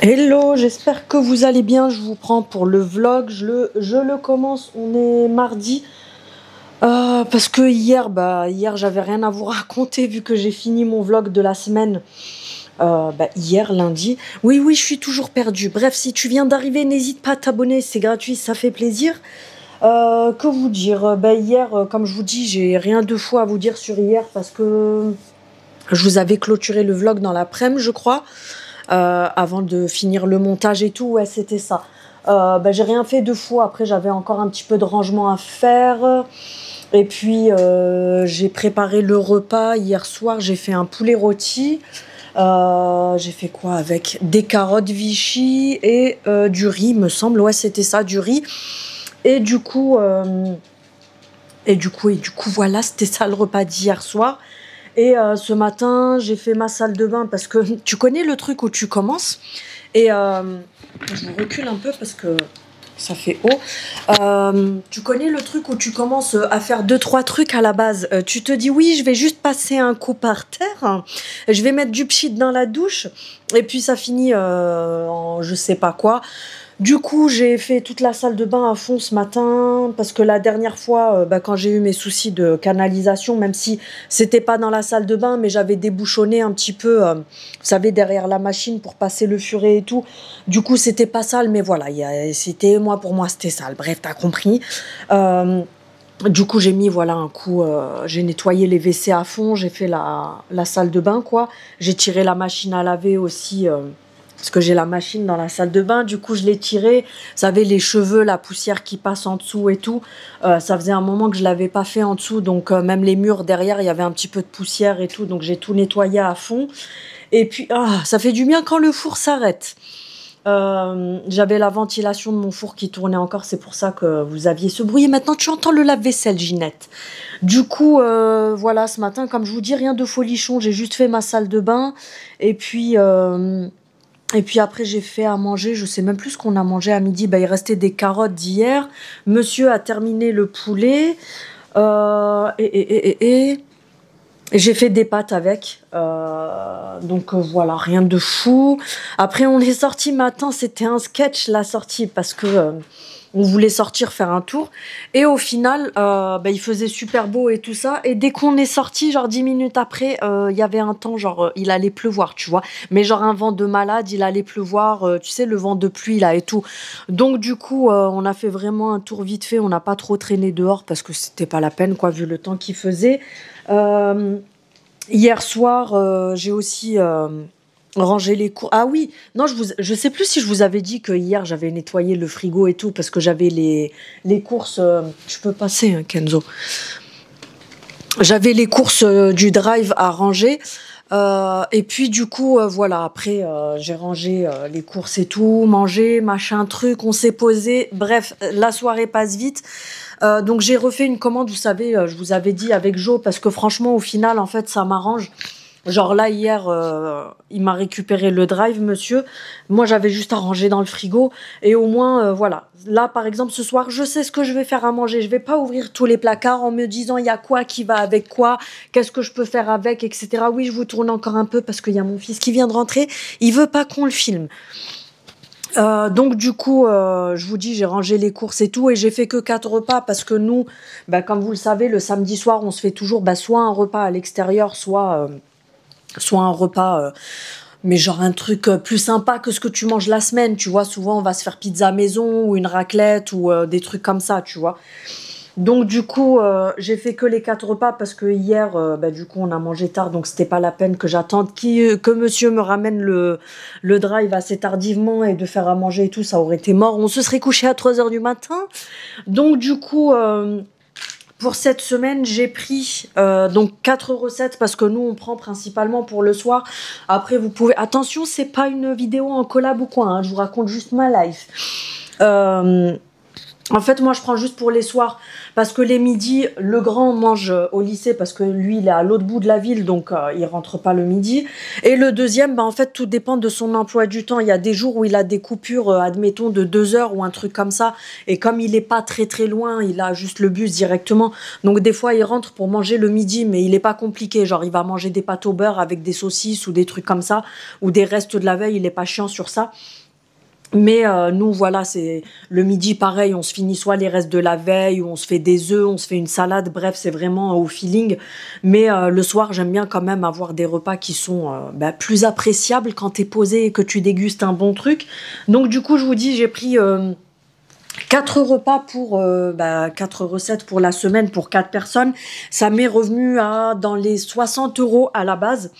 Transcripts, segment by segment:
Hello, j'espère que vous allez bien. Je vous prends pour le vlog. Je le commence. On est mardi. Parce que hier j'avais rien à vous raconter vu que j'ai fini mon vlog de la semaine. Hier, lundi. Oui, oui, je suis toujours perdue. Bref, si tu viens d'arriver, n'hésite pas à t'abonner. C'est gratuit, ça fait plaisir. Que vous dire? Hier, comme je vous dis, j'ai rien de fou à vous dire sur hier parce que je vous avais clôturé le vlog dans l'après-midi, je crois. Avant de finir le montage et tout, ouais, c'était ça. J'ai rien fait de fou. Après, j'avais encore un petit peu de rangement à faire. Et puis, j'ai préparé le repas. Hier soir, j'ai fait un poulet rôti. J'ai fait quoi avec? Des carottes Vichy et du riz, me semble. Ouais, c'était ça, du riz. Et du coup, voilà, c'était ça le repas d'hier soir. Et ce matin, j'ai fait ma salle de bain parce que tu connais le truc où tu commences. Et je vous recule un peu parce que ça fait haut. Tu connais le truc où tu commences à faire deux, trois trucs à la base. Tu te dis oui, je vais juste passer un coup par terre. Je vais mettre du pchit dans la douche. Et puis ça finit en je sais pas quoi. Du coup, j'ai fait toute la salle de bain à fond ce matin parce que la dernière fois, quand j'ai eu mes soucis de canalisation, même si c'était pas dans la salle de bain, mais j'avais débouchonné un petit peu, vous savez, derrière la machine pour passer le furet et tout. Du coup, c'était pas sale, mais voilà, c'était pour moi, c'était sale. Bref, t'as compris. Du coup, j'ai mis voilà un coup, j'ai nettoyé les WC à fond, j'ai fait la salle de bain quoi. J'ai tiré la machine à laver aussi. Parce que j'ai la machine dans la salle de bain, du coup je l'ai tirée. Vous savez, les cheveux, la poussière qui passe en dessous et tout. Ça faisait un moment que je l'avais pas fait en dessous, donc même les murs derrière, il y avait un petit peu de poussière et tout, donc j'ai tout nettoyé à fond. Et puis, ça fait du bien quand le four s'arrête. J'avais la ventilation de mon four qui tournait encore, c'est pour ça que vous aviez ce bruit. Et maintenant, tu entends le lave-vaisselle, Ginette. Du coup, voilà, ce matin, comme je vous dis, rien de folichon, j'ai juste fait ma salle de bain. Et puis... après, j'ai fait à manger, je sais même plus ce qu'on a mangé à midi. Il restait des carottes d'hier. Monsieur a terminé le poulet. Et j'ai fait des pâtes avec. Voilà, rien de fou. Après, on est sorti matin. C'était un sketch, la sortie, parce que on voulait sortir faire un tour. Et au final, il faisait super beau et tout ça. Et dès qu'on est sorti, genre 10 minutes après, il y avait un temps, genre, il allait pleuvoir, tu vois. Mais genre un vent de malade, il allait pleuvoir. Tu sais, le vent de pluie, là, et tout. Donc, du coup, on a fait vraiment un tour vite fait. On n'a pas trop traîné dehors parce que c'était pas la peine, quoi, vu le temps qu'il faisait. Hier soir, j'ai aussi rangé les courses. Ah oui, non, je sais plus si je vous avais dit que hier j'avais nettoyé le frigo et tout parce que j'avais les courses. Je peux passer, hein, Kenzo. J'avais les courses du drive à ranger. Et puis du coup, voilà, après j'ai rangé les courses et tout, mangé, machin, truc, on s'est posé. Bref, la soirée passe vite. Donc j'ai refait une commande, vous savez, je vous avais dit avec Jo, parce que franchement, au final, en fait, ça m'arrange. Genre là, hier, il m'a récupéré le drive, monsieur. Moi, j'avais juste à ranger dans le frigo. Et au moins, voilà. Là, par exemple, ce soir, je sais ce que je vais faire à manger. Je vais pas ouvrir tous les placards en me disant, il y a quoi qui va avec quoi, qu'est-ce que je peux faire avec, etc. Oui, je vous tourne encore un peu parce qu'il y a mon fils qui vient de rentrer. Il veut pas qu'on le filme. Donc du coup, je vous dis, j'ai rangé les courses et tout, et j'ai fait que 4 repas parce que nous, comme vous le savez, le samedi soir, on se fait toujours soit un repas à l'extérieur, soit un repas, mais genre un truc plus sympa que ce que tu manges la semaine, tu vois. Souvent, on va se faire pizza maison ou une raclette ou des trucs comme ça, tu vois. Donc du coup, j'ai fait que les 4 repas parce que hier, du coup, on a mangé tard, donc c'était pas la peine que j'attende que monsieur me ramène le drive assez tardivement et de faire à manger et tout, ça aurait été mort. On se serait couché à 3 heures du matin. Donc du coup, pour cette semaine, j'ai pris donc 4 recettes parce que nous, on prend principalement pour le soir. Après, vous pouvez... Attention, c'est pas une vidéo en collab ou quoi, hein, je vous raconte juste ma life. En fait, moi, je prends juste pour les soirs parce que les midis, le grand mange au lycée parce que lui, il est à l'autre bout de la ville, donc il rentre pas le midi. Et le deuxième, bah, en fait, tout dépend de son emploi du temps. Il y a des jours où il a des coupures, admettons, de 2 heures ou un truc comme ça. Et comme il est pas très très loin, il a juste le bus directement. Donc des fois, il rentre pour manger le midi, mais il est pas compliqué. Genre, il va manger des pâtes au beurre avec des saucisses ou des trucs comme ça, ou des restes de la veille. Il est pas chiant sur ça. Mais nous, voilà, c'est le midi, pareil, on se finit soit les restes de la veille, ou on se fait des œufs, on se fait une salade, bref, c'est vraiment au feeling. Mais le soir, j'aime bien quand même avoir des repas qui sont plus appréciables quand t'es posé et que tu dégustes un bon truc. Donc du coup, je vous dis, j'ai pris 4 repas pour 4 recettes pour la semaine pour 4 personnes. Ça m'est revenu à dans les 60 € à la base.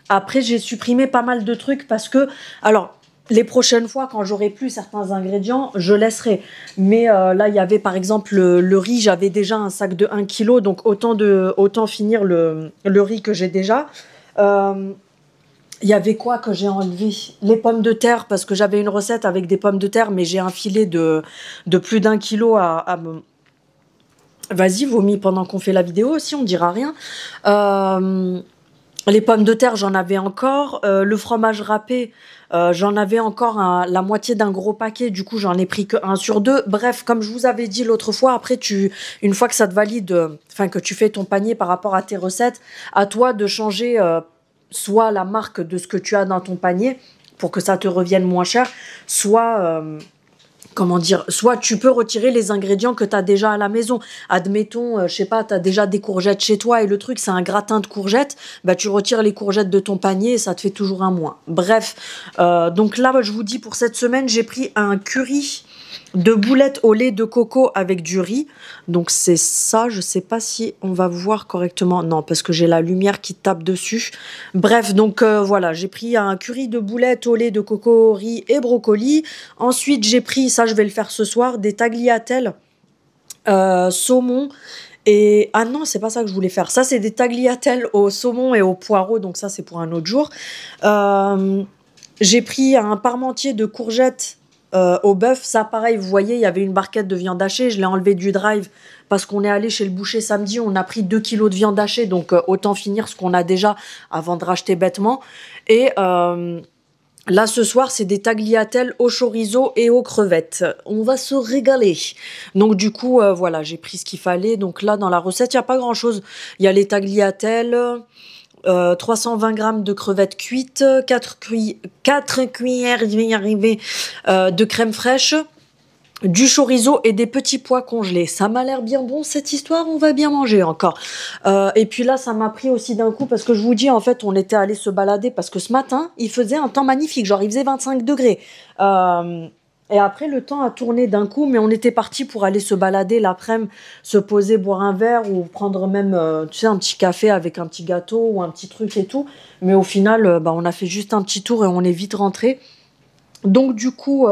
Après, j'ai supprimé pas mal de trucs parce que, alors, les prochaines fois, quand j'aurai plus certains ingrédients, je laisserai. Mais là, il y avait par exemple le riz, j'avais déjà un sac de 1 kg, donc autant finir le riz que j'ai déjà. Euh, il y avait quoi que j'ai enlevé? Les pommes de terre, parce que j'avais une recette avec des pommes de terre, mais j'ai un filet de plus d'1 kg à me... Vas-y, vomis pendant qu'on fait la vidéo aussi, on dira rien. Euh, les pommes de terre, j'en avais encore. Le fromage râpé, j'en avais encore la moitié d'un gros paquet. Du coup, j'en ai pris que 1 sur 2. Bref, comme je vous avais dit l'autre fois, après, une fois que ça te valide, enfin, que tu fais ton panier par rapport à tes recettes, à toi de changer soit la marque de ce que tu as dans ton panier pour que ça te revienne moins cher, soit... comment dire, soit tu peux retirer les ingrédients que tu as déjà à la maison. Admettons, je sais pas, tu as déjà des courgettes chez toi et le truc c'est un gratin de courgettes, bah tu retires les courgettes de ton panier et ça te fait toujours un moins. Bref, donc là je vous dis pour cette semaine, j'ai pris un curry de boulettes au lait de coco avec du riz. Donc c'est ça, je sais pas si on va voir correctement. Non, parce que j'ai la lumière qui tape dessus. Bref, donc voilà, j'ai pris un curry de boulettes au lait de coco, riz et brocoli. Ensuite, j'ai pris, ça je vais le faire ce soir, des tagliatelles saumon. Et ah non, c'est pas ça que je voulais faire. Ça, c'est des tagliatelles au saumon et au poireau. Donc ça, c'est pour un autre jour. J'ai pris un parmentier de courgettes au bœuf. Ça, pareil, vous voyez, il y avait une barquette de viande hachée. Je l'ai enlevé du drive parce qu'on est allé chez le boucher samedi. On a pris 2 kilos de viande hachée. Donc, autant finir ce qu'on a déjà avant de racheter bêtement. Et là, ce soir, c'est des tagliatelles au chorizo et aux crevettes. On va se régaler. Donc, du coup, voilà, j'ai pris ce qu'il fallait. Donc là, dans la recette, il n'y a pas grand-chose. Il y a les tagliatelles... 320 grammes de crevettes cuites, 4 cuillères, je vais y arriver, de crème fraîche, du chorizo et des petits pois congelés. Ça m'a l'air bien bon cette histoire, on va bien manger encore. Et puis là, ça m'a pris aussi d'un coup parce que je vous dis, en fait, on était allé se balader parce que ce matin, il faisait un temps magnifique, genre il faisait 25 degrés. Et après, le temps a tourné d'un coup, mais on était parti pour aller se balader l'après-midi, se poser, boire un verre ou prendre même, tu sais, un petit café avec un petit gâteau ou un petit truc et tout. Mais au final, on a fait juste un petit tour et on est vite rentré. Donc du coup,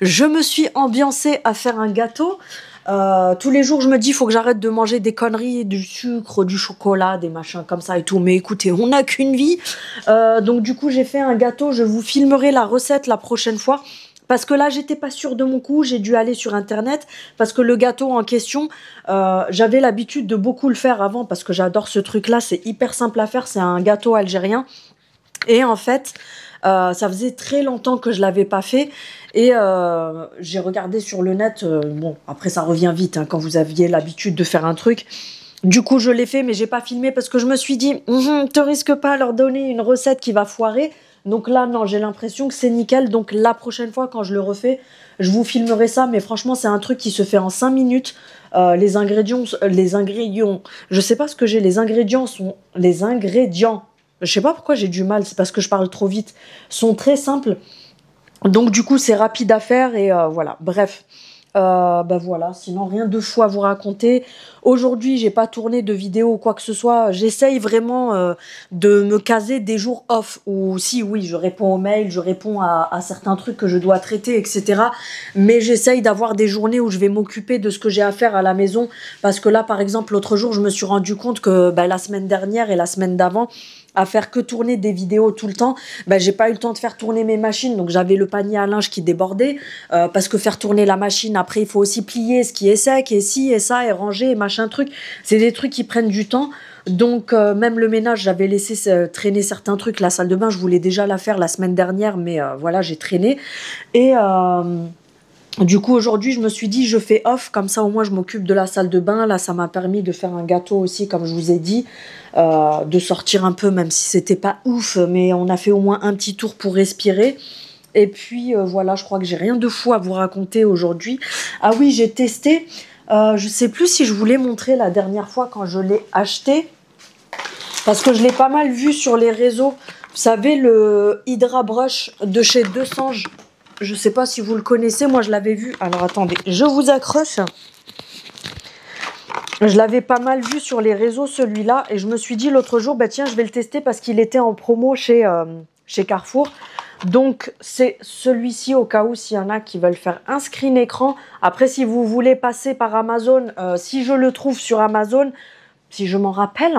je me suis ambiancée à faire un gâteau. Tous les jours, je me dis, il faut que j'arrête de manger des conneries, du sucre, du chocolat, des machins comme ça et tout. Mais écoutez, on n'a qu'une vie. Donc du coup, j'ai fait un gâteau. Je vous filmerai la recette la prochaine fois. Parce que là, j'étais pas sûre de mon coup, j'ai dû aller sur Internet, parce que le gâteau en question, j'avais l'habitude de beaucoup le faire avant, parce que j'adore ce truc-là, c'est hyper simple à faire, c'est un gâteau algérien. Et en fait, ça faisait très longtemps que je l'avais pas fait, et j'ai regardé sur le net, bon, après ça revient vite, hein, quand vous aviez l'habitude de faire un truc. Du coup, je l'ai fait, mais j'ai pas filmé, parce que je me suis dit, te risque pas à leur donner une recette qui va foirer. Donc là, non, j'ai l'impression que c'est nickel. Donc la prochaine fois, quand je le refais, je vous filmerai ça. Mais franchement, c'est un truc qui se fait en 5 minutes. Les ingrédients, je sais pas ce que j'ai. Les ingrédients. Je sais pas pourquoi j'ai du mal. C'est parce que je parle trop vite. Sont très simples. Donc du coup, c'est rapide à faire et voilà. Bref. Voilà, sinon rien de fou à vous raconter. Aujourd'hui, j'ai pas tourné de vidéo ou quoi que ce soit. J'essaye vraiment de me caser des jours off où si oui, je réponds aux mails, je réponds à certains trucs que je dois traiter, etc. Mais j'essaye d'avoir des journées où je vais m'occuper de ce que j'ai à faire à la maison. Parce que là, par exemple, l'autre jour, je me suis rendu compte que la semaine dernière et la semaine d'avant, à faire que tourner des vidéos tout le temps, ben, j'ai pas eu le temps de faire tourner mes machines, donc j'avais le panier à linge qui débordait, parce que faire tourner la machine, après il faut aussi plier ce qui est sec, et ci, et ça, et ranger, et machin truc, c'est des trucs qui prennent du temps, donc même le ménage, j'avais laissé traîner certains trucs, la salle de bain, je voulais déjà la faire la semaine dernière, mais voilà, j'ai traîné, et... du coup, aujourd'hui, je me suis dit, je fais off, comme ça au moins je m'occupe de la salle de bain. Là, ça m'a permis de faire un gâteau aussi, comme je vous ai dit, de sortir un peu, même si c'était pas ouf, mais on a fait au moins un petit tour pour respirer. Et puis voilà, je crois que j'ai rien de fou à vous raconter aujourd'hui. Ah oui, j'ai testé, je sais plus si je vous l'ai montré la dernière fois quand je l'ai acheté, parce que je l'ai pas mal vu sur les réseaux. Vous savez, le Hydra Brush de chez Deux Sanges. Je sais pas si vous le connaissez, moi je l'avais vu. Alors attendez, je vous accroche. Je l'avais pas mal vu sur les réseaux celui-là et je me suis dit l'autre jour, bah tiens, je vais le tester parce qu'il était en promo chez Carrefour. Donc c'est celui-ci au cas où s'il y en a qui veulent faire un screen écran. Après si vous voulez passer par Amazon, si je le trouve sur Amazon, si je m'en rappelle...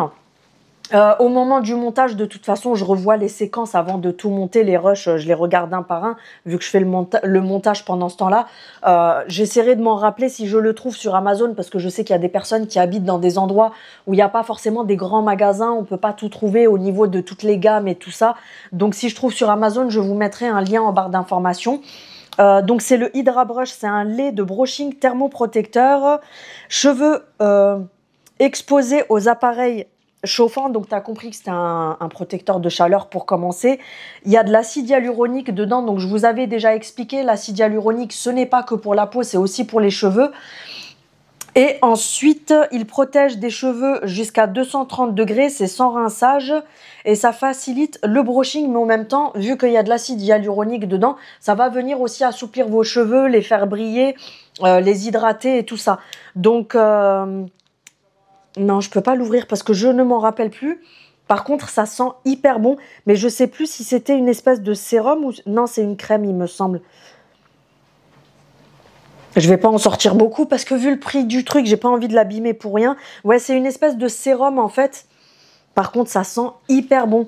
au moment du montage, de toute façon, je revois les séquences avant de tout monter, les rushs, je les regarde un par un, vu que je fais le montage pendant ce temps-là. J'essaierai de m'en rappeler si je le trouve sur Amazon, parce que je sais qu'il y a des personnes qui habitent dans des endroits où il n'y a pas forcément des grands magasins, on peut pas tout trouver au niveau de toutes les gammes et tout ça. Donc si je trouve sur Amazon, je vous mettrai un lien en barre d'informations. Donc c'est le Hydra Brush, c'est un lait de brushing thermoprotecteur, cheveux exposés aux appareils chauffant, donc tu as compris que c'était un protecteur de chaleur pour commencer. Il y a de l'acide hyaluronique dedans, donc je vous avais déjà expliqué, l'acide hyaluronique, ce n'est pas que pour la peau, c'est aussi pour les cheveux. Et ensuite, il protège des cheveux jusqu'à 230 degrés, c'est sans rinçage, et ça facilite le brushing, mais en même temps, vu qu'il y a de l'acide hyaluronique dedans, ça va venir aussi assouplir vos cheveux, les faire briller, les hydrater et tout ça. Donc... non, je peux pas l'ouvrir parce que je ne m'en rappelle plus. Par contre, ça sent hyper bon. Mais je sais plus si c'était une espèce de sérum ou... Non, c'est une crème, il me semble. Je vais pas en sortir beaucoup parce que vu le prix du truc, j'ai pas envie de l'abîmer pour rien. Ouais, c'est une espèce de sérum en fait. Par contre, ça sent hyper bon.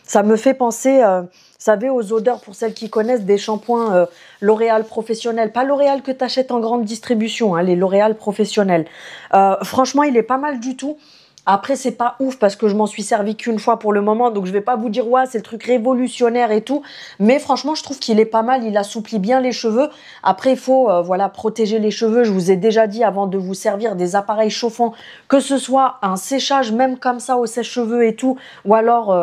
Ça me fait penser, vous savez, aux odeurs, pour celles qui connaissent, des shampoings L'Oréal professionnels. Pas L'Oréal que tu achètes en grande distribution, hein, les L'Oréal professionnels. Franchement, il est pas mal du tout. Après, c'est pas ouf parce que je m'en suis servi qu'une fois pour le moment, donc je vais pas vous dire ouais, c'est le truc révolutionnaire et tout. Mais franchement, je trouve qu'il est pas mal, il assouplit bien les cheveux. Après, il faut voilà, protéger les cheveux. Je vous ai déjà dit avant de vous servir des appareils chauffants, que ce soit un séchage, même comme ça au sèche-cheveux et tout, ou alors...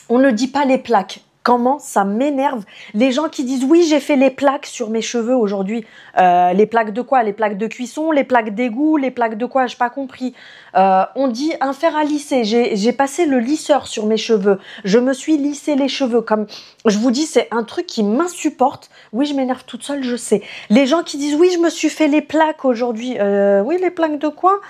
on ne dit pas les plaques. Comment ça m'énerve. Les gens qui disent oui, j'ai fait les plaques sur mes cheveux aujourd'hui. Les plaques de quoi? Les plaques de cuisson, les plaques d'égout, les plaques de quoi? J'ai pas compris. On dit un fer à lisser. J'ai passé le lisseur sur mes cheveux. Je me suis lissé les cheveux. Comme je vous dis, c'est un truc qui m'insupporte. Oui, je m'énerve toute seule, je sais. Les gens qui disent oui, je me suis fait les plaques aujourd'hui. Oui, les plaques de quoi?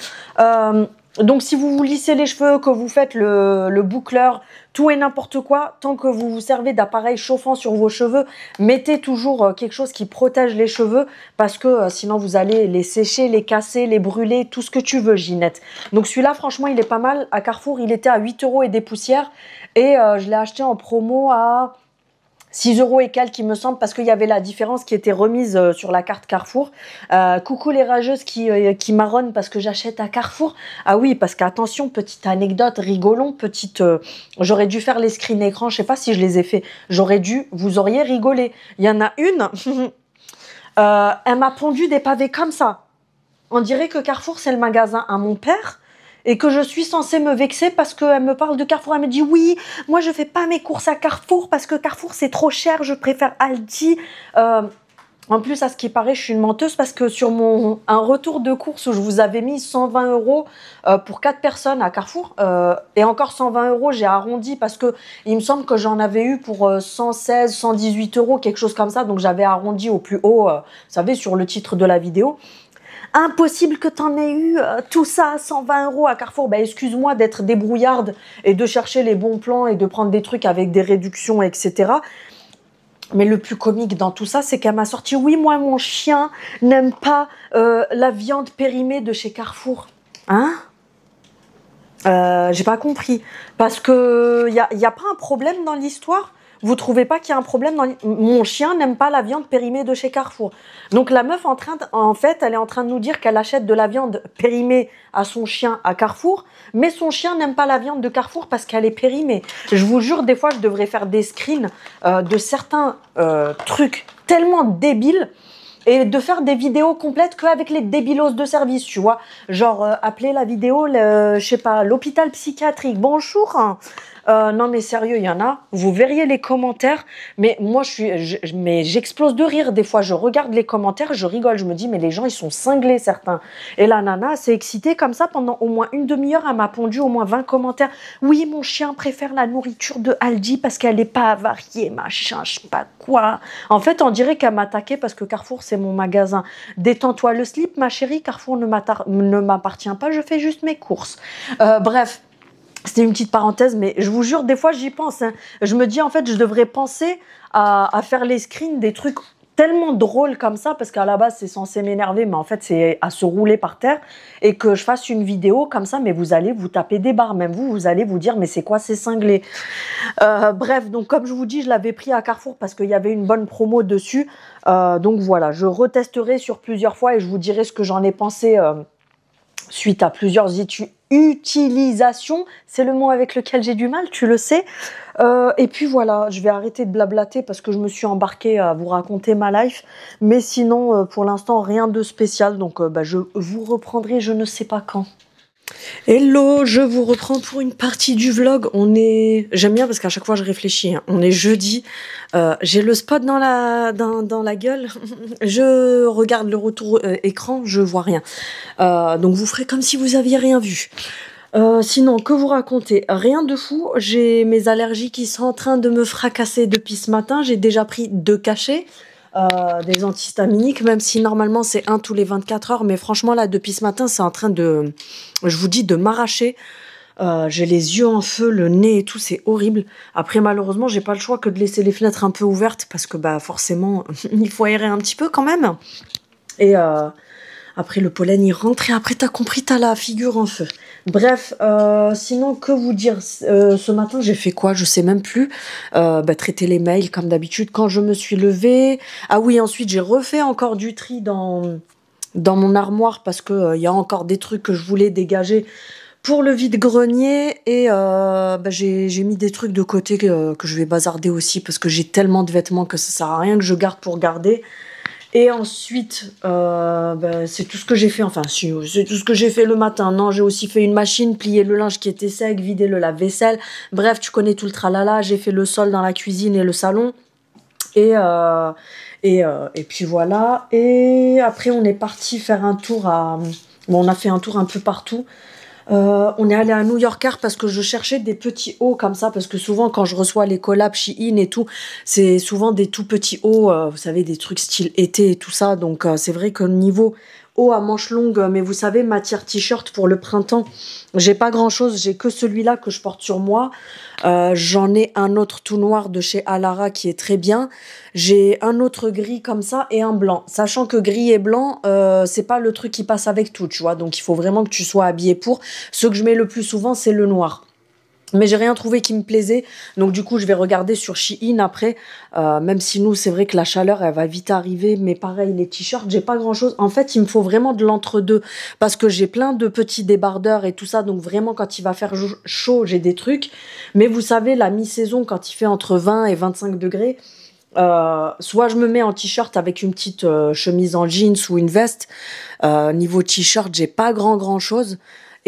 Donc si vous vous lissez les cheveux, que vous faites le boucleur, tout et n'importe quoi, tant que vous vous servez d'appareil chauffant sur vos cheveux, mettez toujours quelque chose qui protège les cheveux parce que sinon vous allez les sécher, les casser, les brûler, tout ce que tu veux, Ginette. Donc celui-là, franchement, il est pas mal. À Carrefour, il était à 8 € et des poussières et je l'ai acheté en promo à 6 € et quelques, il me semble, parce qu'il y avait la différence qui était remise sur la carte Carrefour. Coucou les rageuses qui marronnent parce que j'achète à Carrefour. Ah oui, parce qu'attention, petite anecdote, rigolon, petite... j'aurais dû faire les screen écrans, je sais pas si je les ai fait. J'aurais dû, vous auriez rigolé. Il y en a une, elle m'a pondu des pavés comme ça. On dirait que Carrefour, c'est le magasin à mon père. Et que je suis censée me vexer parce qu'elle me parle de Carrefour. Elle me dit oui, moi je fais pas mes courses à Carrefour parce que Carrefour c'est trop cher, je préfère Aldi. En plus, à ce qui paraît, je suis une menteuse parce que sur un retour de course où je vous avais mis 120 € pour 4 personnes à Carrefour, et encore 120 €, j'ai arrondi parce que il me semble que j'en avais eu pour 116, 118 €, quelque chose comme ça. Donc j'avais arrondi au plus haut, vous savez, sur le titre de la vidéo. Impossible que tu en aies eu tout ça à 120 € à Carrefour. Ben, excuse-moi d'être débrouillarde et de chercher les bons plans et de prendre des trucs avec des réductions, etc. Mais le plus comique dans tout ça, c'est qu'elle m'a sorti « Oui, moi, mon chien n'aime pas la viande périmée de chez Carrefour. » Hein? J'ai pas compris. Parce que y a pas un problème dans l'histoire? Vous trouvez pas qu'il y a un problème Mon chien n'aime pas la viande périmée de chez Carrefour. Donc la meuf en fait, elle est en train de nous dire qu'elle achète de la viande périmée à son chien à Carrefour, mais son chien n'aime pas la viande de Carrefour parce qu'elle est périmée. Je vous jure, des fois, je devrais faire des screens de certains trucs tellement débiles et de faire des vidéos complètes qu'avec les débilos de service, tu vois. Genre, appeler la vidéo, je sais pas, l'hôpital psychiatrique. Bonjour, hein. Non mais sérieux, il y en a. Vous verriez les commentaires. Mais moi, mais j'explose de rire. Des fois, je regarde les commentaires, je rigole. Je me dis, mais les gens, ils sont cinglés, certains. Et la nana s'est excitée comme ça pendant au moins une demi-heure. Elle m'a pondu au moins 20 commentaires. Oui, mon chien préfère la nourriture de Aldi parce qu'elle n'est pas avariée, machin, je sais pas quoi. En fait, on dirait qu'elle m'attaquait parce que Carrefour, c'est mon magasin. Détends-toi le slip, ma chérie. Carrefour ne m'appartient pas. Je fais juste mes courses. Bref. C'était une petite parenthèse, mais je vous jure, des fois, j'y pense. Hein. Je me dis, en fait, je devrais penser à faire les screens des trucs tellement drôles comme ça, parce qu'à la base, c'est censé m'énerver, mais en fait, c'est à se rouler par terre, et que je fasse une vidéo comme ça, mais vous allez vous taper des barres. Même vous allez vous dire, mais c'est quoi ces cinglés? Bref, donc comme je vous dis, je l'avais pris à Carrefour parce qu'il y avait une bonne promo dessus. Donc voilà, je retesterai sur plusieurs fois et je vous dirai ce que j'en ai pensé suite à plusieurs utilisations. C'est le mot avec lequel j'ai du mal, tu le sais. Et puis voilà, je vais arrêter de blablater parce que je me suis embarquée à vous raconter ma life. Mais sinon, pour l'instant, rien de spécial. Donc je vous reprendrai je ne sais pas quand. Hello, je vous reprends pour une partie du vlog. J'aime bien parce qu'à chaque fois je réfléchis. Hein. On est jeudi. J'ai le spot dans la gueule. Je regarde le retour écran, je vois rien. Donc vous ferez comme si vous aviez rien vu. Sinon, que vous raconter? Rien de fou. J'ai mes allergies qui sont en train de me fracasser depuis ce matin. J'ai déjà pris 2 cachets. Des antihistaminiques, même si normalement c'est 1 tous les 24 heures, mais franchement là depuis ce matin c'est en train de, je vous dis, de m'arracher. J'ai les yeux en feu, le nez et tout, c'est horrible. Après malheureusement j'ai pas le choix que de laisser les fenêtres un peu ouvertes parce que bah forcément il faut aérer un petit peu quand même. Et après le pollen il rentre et après t'as compris, t'as la figure en feu. Bref, sinon que vous dire, ce matin j'ai fait quoi? Je sais même plus. Traiter les mails comme d'habitude quand je me suis levée. Ah oui, ensuite j'ai refait encore du tri dans mon armoire parce que y a encore des trucs que je voulais dégager pour le vide-grenier et j'ai mis des trucs de côté que je vais bazarder aussi parce que j'ai tellement de vêtements que ça sert à rien que je garde pour garder. Et ensuite, c'est tout ce que j'ai fait. Enfin, si, c'est tout ce que j'ai fait le matin. Non, j'ai aussi fait une machine, plier le linge qui était sec, vider le lave-vaisselle. Bref, tu connais tout le tralala. J'ai fait le sol dans la cuisine et le salon. Et puis voilà. Et après, on est parti faire un tour on a fait un tour un peu partout. On est allé à New Yorker parce que je cherchais des petits hauts comme ça, parce que souvent quand je reçois les collabs Shein et tout, c'est souvent des tout petits hauts, vous savez, des trucs style été et tout ça. Donc c'est vrai que niveau haut à manches longues, mais vous savez, matière t-shirt pour le printemps, j'ai pas grand chose, j'ai que celui-là que je porte sur moi. J'en ai un autre tout noir de chez Alara qui est très bien. J'ai un autre gris comme ça et un blanc. Sachant que gris et blanc, c'est pas le truc qui passe avec tout, tu vois. Donc il faut vraiment que tu sois habillé pour. Ce que je mets le plus souvent, c'est le noir. Mais j'ai rien trouvé qui me plaisait. Donc du coup, je vais regarder sur Shein après. Même si nous, c'est vrai que la chaleur, elle va vite arriver. Mais pareil, les t-shirts, j'ai pas grand-chose. En fait, il me faut vraiment de l'entre-deux. Parce que j'ai plein de petits débardeurs et tout ça. Donc vraiment, quand il va faire chaud, j'ai des trucs. Mais vous savez, la mi-saison, quand il fait entre 20 et 25 degrés, soit je me mets en t-shirt avec une petite chemise en jeans ou une veste. Niveau t-shirt, j'ai pas grand-chose.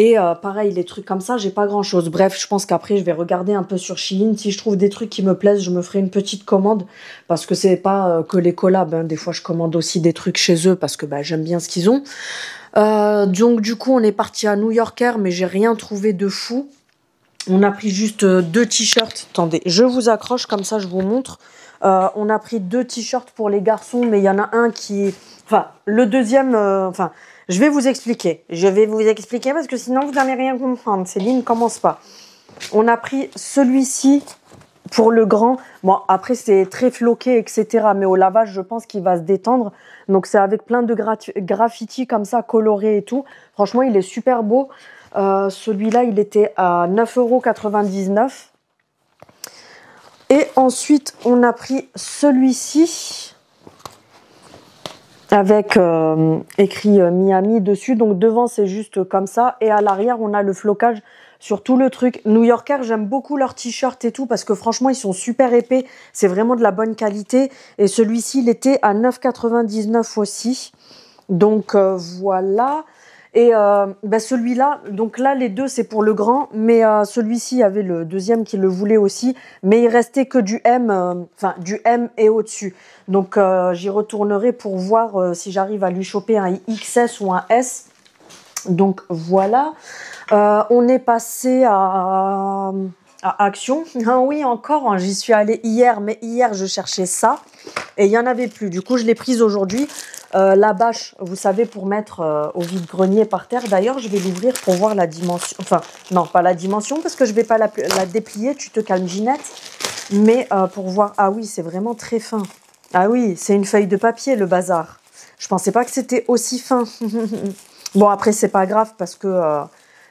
Et pareil, les trucs comme ça, j'ai pas grand chose. Bref, je pense qu'après, je vais regarder un peu sur Shein. Si je trouve des trucs qui me plaisent, je me ferai une petite commande. Parce que c'est pas que les collabs. Hein. Des fois, je commande aussi des trucs chez eux parce que j'aime bien ce qu'ils ont. Donc, du coup, on est parti à New Yorker, mais j'ai rien trouvé de fou. On a pris juste 2 t-shirts. Attendez, je vous accroche, comme ça, je vous montre. On a pris 2 t-shirts pour les garçons, mais il y en a un qui... Enfin, le deuxième... je vais vous expliquer. Parce que sinon, vous n'allez rien comprendre. Céline, commence pas. On a pris celui-ci pour le grand. Bon, après, c'est très floqué, etc. Mais au lavage, je pense qu'il va se détendre. Donc, c'est avec plein de graffitis comme ça, colorés et tout. Franchement, il est super beau. Celui-là, il était à 9,99 €. Et ensuite, on a pris celui-ci avec écrit Miami dessus. Donc devant, c'est juste comme ça. Et à l'arrière, on a le flocage sur tout le truc. New Yorker, j'aime beaucoup leurs t-shirts et tout parce que franchement, ils sont super épais. C'est vraiment de la bonne qualité. Et celui-ci, il était à 9,99 € aussi. Donc voilà. Et celui-là, donc là les deux c'est pour le grand, mais celui-ci il y avait le deuxième qui le voulait aussi, mais il restait que du M, enfin du M et au-dessus. Donc j'y retournerai pour voir si j'arrive à lui choper un XS ou un S. Donc voilà. On est passé à Action. Ah oui, encore, hein, j'y suis allée hier, mais hier je cherchais ça et il n'y en avait plus. Du coup, je l'ai prise aujourd'hui. La bâche, vous savez, pour mettre au vide-grenier par terre. D'ailleurs, je vais l'ouvrir pour voir la dimension. Enfin, non, pas la dimension parce que je ne vais pas la déplier. Tu te calmes, Ginette. Mais pour voir. Ah oui, c'est vraiment très fin. Ah oui, c'est une feuille de papier, le bazar. Je pensais pas que c'était aussi fin. Bon, après, c'est pas grave parce que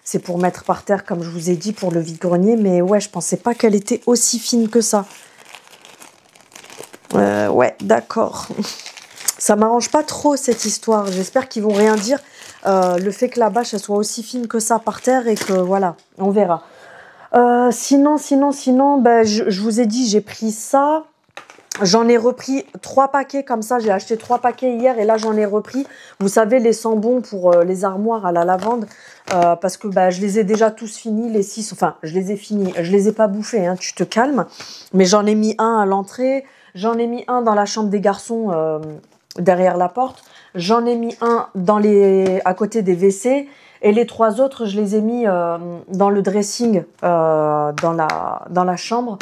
c'est pour mettre par terre, comme je vous ai dit, pour le vide-grenier. Mais ouais, je pensais pas qu'elle était aussi fine que ça. Ouais, d'accord. Ça m'arrange pas trop cette histoire. J'espère qu'ils vont rien dire. Le fait que la bâche elle soit aussi fine que ça par terre et que voilà, on verra. Sinon, ben, je vous ai dit, j'ai pris ça. J'en ai repris 3 paquets comme ça. J'ai acheté 3 paquets hier et là j'en ai repris. Vous savez, les sambons pour les armoires à la lavande. Parce que bah, je les ai déjà tous finis, les 6. Enfin, je les ai finis. Je les ai pas bouffés, hein, tu te calmes. Mais j'en ai mis un à l'entrée. J'en ai mis un dans la chambre des garçons derrière la porte. J'en ai mis un à côté des WC. Et les 3 autres, je les ai mis dans le dressing dans la chambre.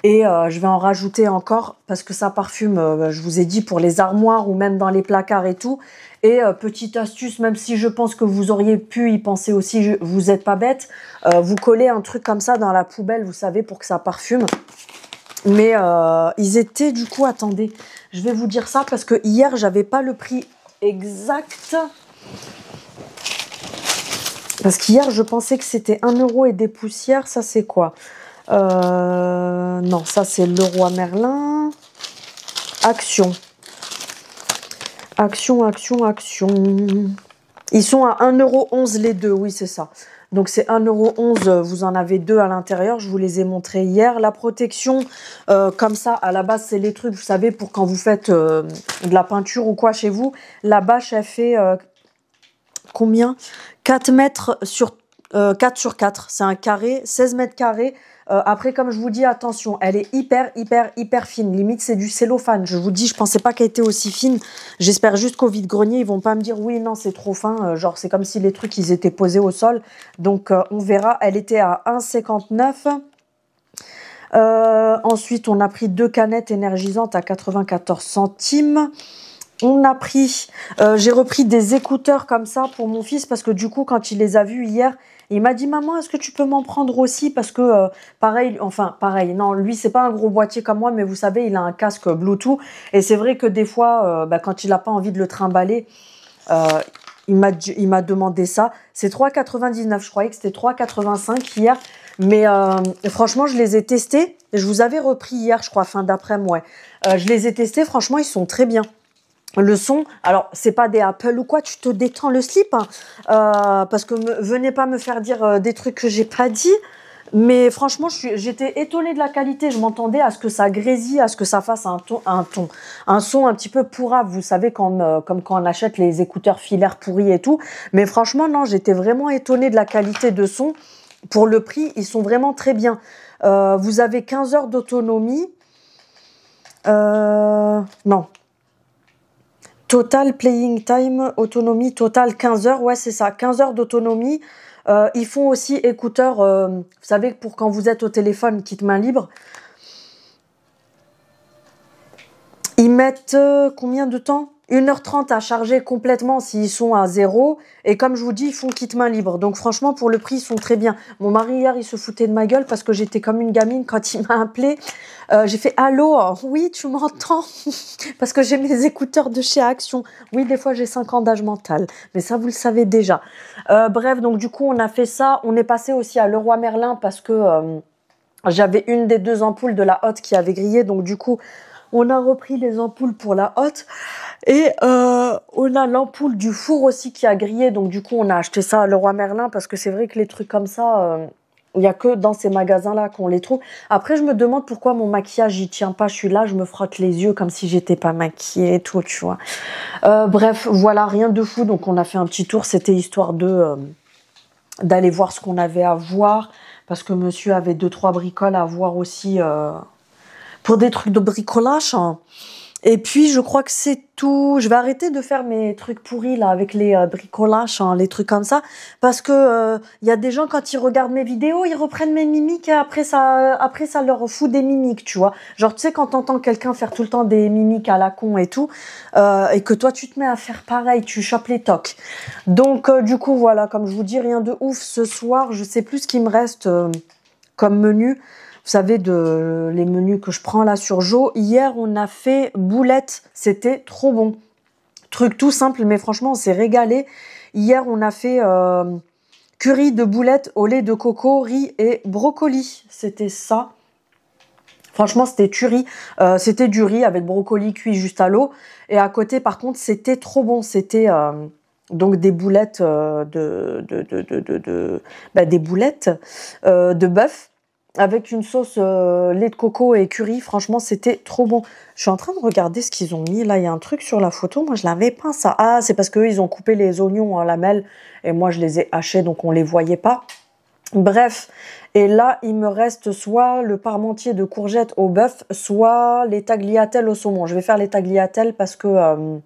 Et je vais en rajouter encore parce que ça parfume, je vous ai dit, pour les armoires ou même dans les placards et tout. Et petite astuce, même si je pense que vous auriez pu y penser aussi, vous n'êtes pas bête, vous collez un truc comme ça dans la poubelle, vous savez, pour que ça parfume. Mais ils étaient du coup, attendez, je vais vous dire ça parce que hier, j'avais pas le prix exact. Parce qu'hier, je pensais que c'était 1 € et des poussières. Ça, c'est quoi? Non, ça c'est Leroy Merlin. Action. Ils sont à 1,11 € les deux, oui c'est ça. Donc c'est 1,11 €, vous en avez 2 à l'intérieur, je vous les ai montrés hier. La protection, comme ça, à la base c'est les trucs, vous savez, pour quand vous faites de la peinture ou quoi chez vous. La bâche, elle fait combien? 4 mètres sur 4 sur 4, c'est un carré, 16 mètres carrés. Après, comme je vous dis, attention, elle est hyper fine. Limite, c'est du cellophane. Je vous dis, je pensais pas qu'elle était aussi fine. J'espère juste qu'au vide-grenier, ils vont pas me dire, oui, non, c'est trop fin. Genre, c'est comme si les trucs, ils étaient posés au sol. Donc, on verra. Elle était à 1,59 €. Ensuite, on a pris 2 canettes énergisantes à 94 centimes. On a pris, j'ai repris des écouteurs comme ça pour mon fils parce que du coup, quand il les a vus hier, il m'a dit, maman, est-ce que tu peux m'en prendre aussi? Parce que pareil, non, lui, c'est pas un gros boîtier comme moi, mais vous savez, il a un casque Bluetooth. Et c'est vrai que des fois, quand il n'a pas envie de le trimballer, euh, il m'a demandé ça. C'est 3,99 €. Je croyais que c'était 3,85 € hier. Mais franchement, je les ai testés. Je vous avais repris hier, je crois, fin d'après-midi. Ouais. Je les ai testés. Franchement, ils sont très bien. Le son, alors c'est pas des Apple ou quoi, tu te détends le slip, hein, parce que venez pas me faire dire des trucs que j'ai pas dit. Mais franchement, j'étais étonnée de la qualité. Je m'entendais à ce que ça grésille, à ce que ça fasse un son un petit peu pourrave. Vous savez, comme quand on achète les écouteurs filaires pourris et tout. Mais franchement, non, j'étais vraiment étonnée de la qualité de son. Pour le prix, ils sont vraiment très bien. Vous avez 15 heures d'autonomie. Non. Total playing time, autonomie totale 15 heures. Ouais, c'est ça, 15 heures d'autonomie. Ils font aussi écouteurs, vous savez, pour quand vous êtes au téléphone, kit main libre. Ils mettent combien de temps? 1h30 à charger complètement s'ils sont à zéro. Et comme je vous dis, ils font kit main libre. Donc franchement, pour le prix, ils sont très bien. Mon mari, hier, il se foutait de ma gueule parce que j'étais comme une gamine quand il m'a appelé. J'ai fait « Allô, oui, tu m'entends ?» Parce que j'ai mes écouteurs de chez Action. Oui, des fois, j'ai 5 ans d'âge mental. Mais ça, vous le savez déjà. Bref, donc du coup, on a fait ça. On est passé aussi à Leroy Merlin parce que j'avais une des 2 ampoules de la hotte qui avait grillé. Donc du coup, on a repris les ampoules pour la hotte. Et on a l'ampoule du four aussi qui a grillé. Donc du coup, on a acheté ça à Leroy Merlin parce que c'est vrai que les trucs comme ça, il n'y a que dans ces magasins-là qu'on les trouve. Après, je me demande pourquoi mon maquillage, il tient pas. Je suis là, je me frotte les yeux comme si j'étais pas maquillée et tout, tu vois. Bref, voilà, rien de fou. Donc on a fait un petit tour. C'était histoire d'aller voir ce qu'on avait à voir. Parce que monsieur avait 2-3 bricoles à voir aussi pour des trucs de bricolage, hein. Et puis, je crois que c'est tout. Je vais arrêter de faire mes trucs pourris, là, avec les bricolages, hein, les trucs comme ça. Parce que y a des gens, quand ils regardent mes vidéos, ils reprennent mes mimiques et après ça leur fout des mimiques, tu vois. Genre, tu sais, quand t'entends quelqu'un faire tout le temps des mimiques à la con et tout, et que toi, tu te mets à faire pareil, tu chopes les tocs. Donc, du coup, voilà, comme je vous dis, rien de ouf. Ce soir, je sais plus ce qui me reste comme menu. Vous savez, les menus que je prends là sur Jo. Hier, on a fait boulettes. C'était trop bon. Truc tout simple, mais franchement, on s'est régalé. Hier, on a fait curry de boulettes au lait de coco, riz et brocoli. C'était ça. Franchement, c'était tuerie. C'était du riz avec brocoli cuit juste à l'eau. Et à côté, par contre, c'était trop bon. C'était donc des boulettes des boulettes de bœuf. Avec une sauce lait de coco et curry, franchement, c'était trop bon. Je suis en train de regarder ce qu'ils ont mis. Là, il y a un truc sur la photo. Moi, je l'avais pas, ça. Ah, c'est parce qu'eux, ils ont coupé les oignons en lamelles. Et moi, je les ai hachés, donc on les voyait pas. Bref. Et là, il me reste soit le parmentier de courgettes au bœuf, soit les tagliatelles au saumon. Je vais faire les tagliatelles parce que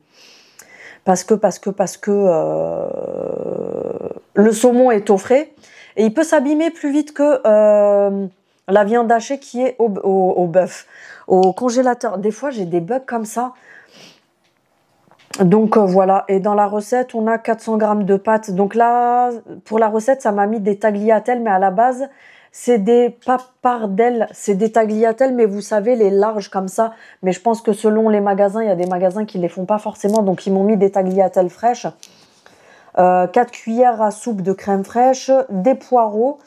le saumon est au frais. Et il peut s'abîmer plus vite que la viande hachée qui est au bœuf, au congélateur. Des fois, j'ai des bugs comme ça. Donc voilà. Et dans la recette, on a 400 grammes de pâtes. Donc là, pour la recette, ça m'a mis des tagliatelles, mais à la base, c'est des pappardelles. C'est des tagliatelles, mais vous savez, les larges comme ça. Mais je pense que selon les magasins, il y a des magasins qui les font pas forcément. Donc ils m'ont mis des tagliatelles fraîches. 4 cuillères à soupe de crème fraîche, des poireaux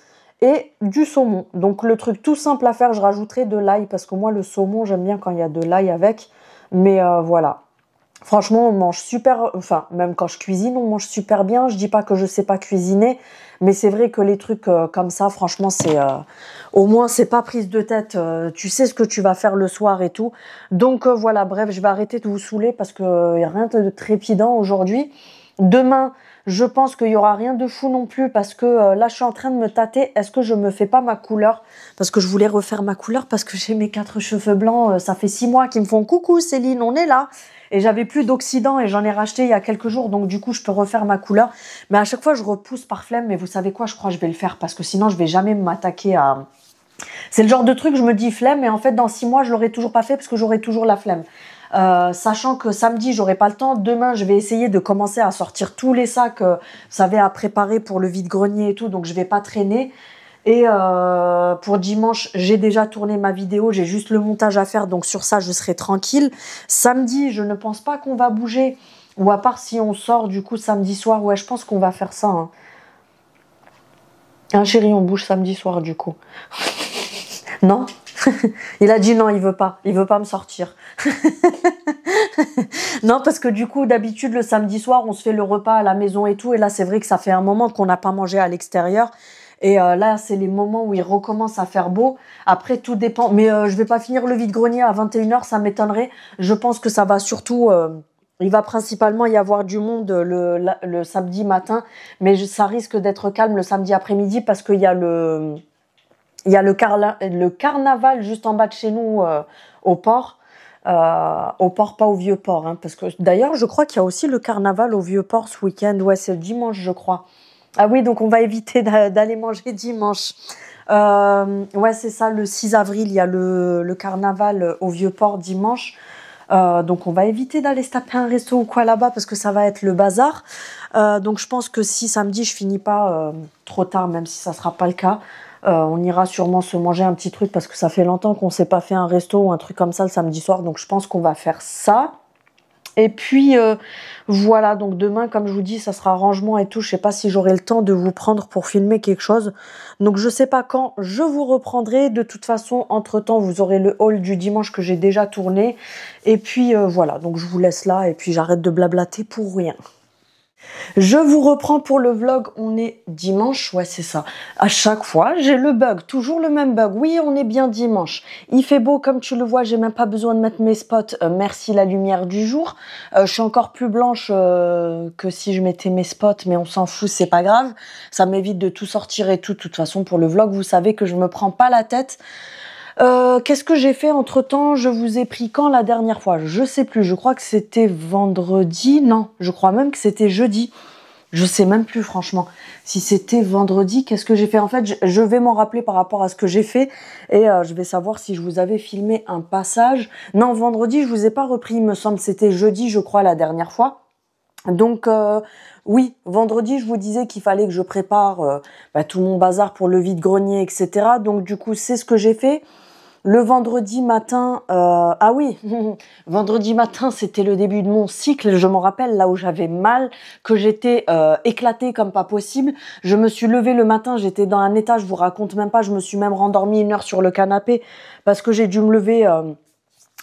et du saumon. Donc le truc tout simple à faire, je rajouterai de l'ail parce que moi le saumon j'aime bien quand il y a de l'ail avec. Mais voilà. Franchement, on mange super, enfin même quand je cuisine, on mange super bien. Je dis pas que je sais pas cuisiner, mais c'est vrai que les trucs comme ça, franchement, c'est au moins c'est pas prise de tête. Tu sais ce que tu vas faire le soir et tout. Donc voilà, bref, je vais arrêter de vous saouler parce que y a rien de trépidant aujourd'hui. Demain, je pense qu'il y aura rien de fou non plus parce que là, je suis en train de me tâter. Est-ce que je me fais pas ma couleur? Parce que je voulais refaire ma couleur parce que j'ai mes 4 cheveux blancs. Ça fait 6 mois qu'ils me font coucou Céline, on est là. Et j'avais plus d'oxydant et j'en ai racheté il y a quelques jours. Donc du coup, je peux refaire ma couleur. Mais à chaque fois, je repousse par flemme. Mais vous savez quoi? Je crois que je vais le faire parce que sinon, je vais jamais m'attaquer à... C'est le genre de truc, je me dis flemme. Et en fait, dans 6 mois, je l'aurai toujours pas fait parce que j'aurai toujours la flemme. Sachant que samedi j'aurai pas le temps, demain je vais essayer de commencer à sortir tous les sacs, vous savez, à préparer pour le vide-grenier et tout, donc je vais pas traîner. Et pour dimanche, j'ai déjà tourné ma vidéo, j'ai juste le montage à faire, donc sur ça je serai tranquille. Samedi, je ne pense pas qu'on va bouger, ou à part si on sort du coup samedi soir, ouais je pense qu'on va faire ça. Hein, chéri, on bouge samedi soir du coup. Non? Il a dit non, il veut pas me sortir. Non, parce que du coup, d'habitude, le samedi soir, on se fait le repas à la maison et tout. Et là, c'est vrai que ça fait un moment qu'on n'a pas mangé à l'extérieur. Et là, c'est les moments où il recommence à faire beau. Après, tout dépend. Mais je vais pas finir le vide-grenier à 21h, ça m'étonnerait. Je pense que ça va surtout... il va principalement y avoir du monde le samedi matin. Mais ça risque d'être calme le samedi après-midi parce qu'il y a le carnaval juste en bas de chez nous au port. Au port, pas au vieux port. Hein, parce que d'ailleurs, je crois qu'il y a aussi le carnaval au vieux port ce week-end. Ouais, c'est le dimanche, je crois. Ah oui, donc on va éviter d'aller manger dimanche. Ouais, c'est ça, le 6 avril, il y a le carnaval au vieux port dimanche. Donc on va éviter d'aller se taper un resto ou quoi là-bas parce que ça va être le bazar. Donc je pense que si samedi je finis pas trop tard, même si ça sera pas le cas, on ira sûrement se manger un petit truc parce que ça fait longtemps qu'on s'est pas fait un resto ou un truc comme ça le samedi soir. Donc je pense qu'on va faire ça. Et puis voilà, donc demain, comme je vous dis, ça sera rangement et tout. Je sais pas si j'aurai le temps de vous prendre pour filmer quelque chose. Donc je sais pas quand je vous reprendrai. De toute façon, entre-temps, vous aurez le haul du dimanche que j'ai déjà tourné. Et puis voilà, donc je vous laisse là et puis j'arrête de blablater pour rien. Je vous reprends pour le vlog, on est dimanche, ouais c'est ça. À chaque fois, j'ai le bug, toujours le même bug. Oui, on est bien dimanche. Il fait beau comme tu le vois, j'ai même pas besoin de mettre mes spots. Merci la lumière du jour. Je suis encore plus blanche que si je mettais mes spots, mais on s'en fout, c'est pas grave. Ça m'évite de tout sortir et tout. De toute façon, pour le vlog, vous savez que je me prends pas la tête. Qu'est-ce que j'ai fait entre-temps? Je vous ai pris quand la dernière fois? Je sais plus, je crois que c'était vendredi. Non, je crois même que c'était jeudi. Je sais même plus franchement. Si c'était vendredi, qu'est-ce que j'ai fait? En fait, je vais m'en rappeler par rapport à ce que j'ai fait et je vais savoir si je vous avais filmé un passage. Non, vendredi, je vous ai pas repris, il me semble. C'était jeudi, je crois, la dernière fois. Donc oui, vendredi, je vous disais qu'il fallait que je prépare tout mon bazar pour le vide-grenier, etc. Donc du coup, c'est ce que j'ai fait. Le vendredi matin, ah oui, vendredi matin, c'était le début de mon cycle. Je m'en rappelle là où j'avais mal, que j'étais éclatée comme pas possible. Je me suis levée le matin, j'étais dans un état, je vous raconte même pas. Je me suis même rendormie 1 heure sur le canapé parce que j'ai dû me lever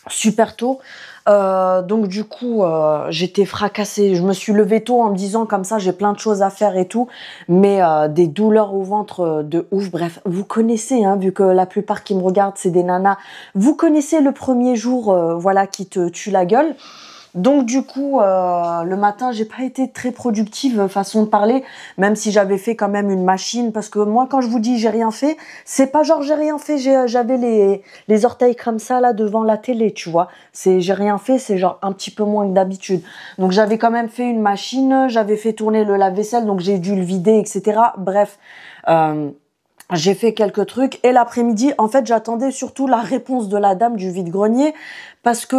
super tôt. Donc du coup j'étais fracassée, je me suis levée tôt en me disant comme ça j'ai plein de choses à faire et tout, mais des douleurs au ventre de ouf. Bref, vous connaissez hein, vu que la plupart qui me regardent c'est des nanas, vous connaissez le premier jour voilà qui te tue la gueule. Donc du coup, le matin, j'ai pas été très productive façon de parler, même si j'avais fait quand même une machine, parce que moi, quand je vous dis j'ai rien fait, c'est pas genre j'ai rien fait, j'avais les orteils comme ça là devant la télé, tu vois. C'est j'ai rien fait, c'est genre un petit peu moins que d'habitude. Donc j'avais quand même fait une machine, j'avais fait tourner le lave-vaisselle, donc j'ai dû le vider, etc. Bref. J'ai fait quelques trucs et l'après-midi, en fait, j'attendais surtout la réponse de la dame du vide-grenier parce que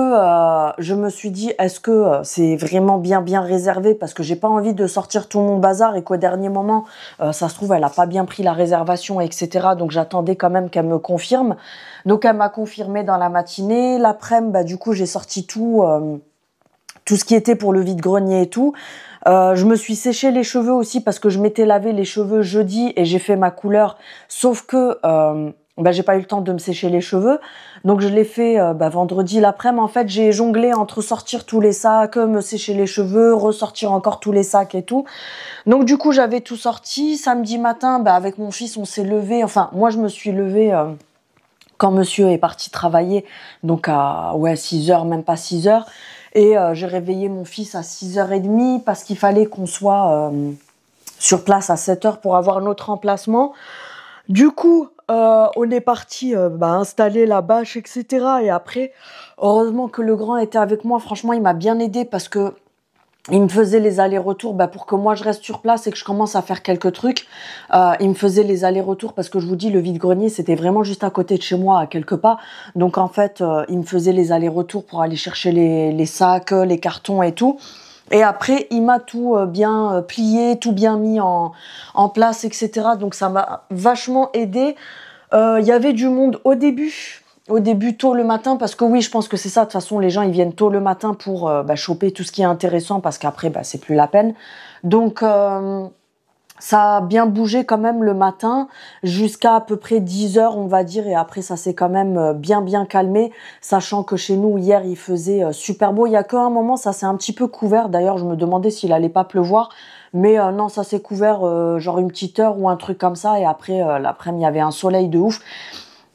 je me suis dit, est-ce que c'est vraiment bien réservé parce que j'ai pas envie de sortir tout mon bazar et qu'au dernier moment, ça se trouve, elle a pas bien pris la réservation, etc. Donc j'attendais quand même qu'elle me confirme. Donc elle m'a confirmé dans la matinée. L'après-midi, du coup, j'ai sorti tout ce qui était pour le vide-grenier et tout. Je me suis séché les cheveux aussi parce que je m'étais lavé les cheveux jeudi et j'ai fait ma couleur. Sauf que j'ai pas eu le temps de me sécher les cheveux. Donc je l'ai fait vendredi l'après-midi. En fait, j'ai jonglé entre sortir tous les sacs, me sécher les cheveux, ressortir encore tous les sacs et tout. Donc du coup, j'avais tout sorti. Samedi matin, avec mon fils, on s'est levé. Enfin, moi, je me suis levée quand monsieur est parti travailler. Donc à 6h, même pas 6h. Et j'ai réveillé mon fils à 6h30 parce qu'il fallait qu'on soit sur place à 7h pour avoir notre emplacement. Du coup, on est parti installer la bâche, etc. Et après, heureusement que le grand était avec moi. Franchement, il m'a bien aidé parce que il me faisait les allers-retours pour que moi je reste sur place et que je commence à faire quelques trucs. Il me faisait les allers-retours parce que je vous dis, le vide-grenier, c'était vraiment juste à côté de chez moi, à quelques pas. Donc en fait, il me faisait les allers-retours pour aller chercher les sacs, les cartons et tout. Et après, il m'a tout bien plié, tout bien mis en place, etc. Donc ça m'a vachement aidé. Il y avait du monde au début tôt le matin, parce que oui, je pense que c'est ça. De toute façon, les gens, ils viennent tôt le matin pour choper tout ce qui est intéressant, parce qu'après, c'est plus la peine. Donc, ça a bien bougé quand même le matin, jusqu'à peu près 10h, on va dire, et après, ça s'est quand même bien calmé, sachant que chez nous, hier, il faisait super beau. Il y a qu'un moment, ça s'est un petit peu couvert. D'ailleurs, je me demandais s'il allait pas pleuvoir. Mais non, ça s'est couvert genre une petite heure ou un truc comme ça. Et après, l'après-midi, il y avait un soleil de ouf.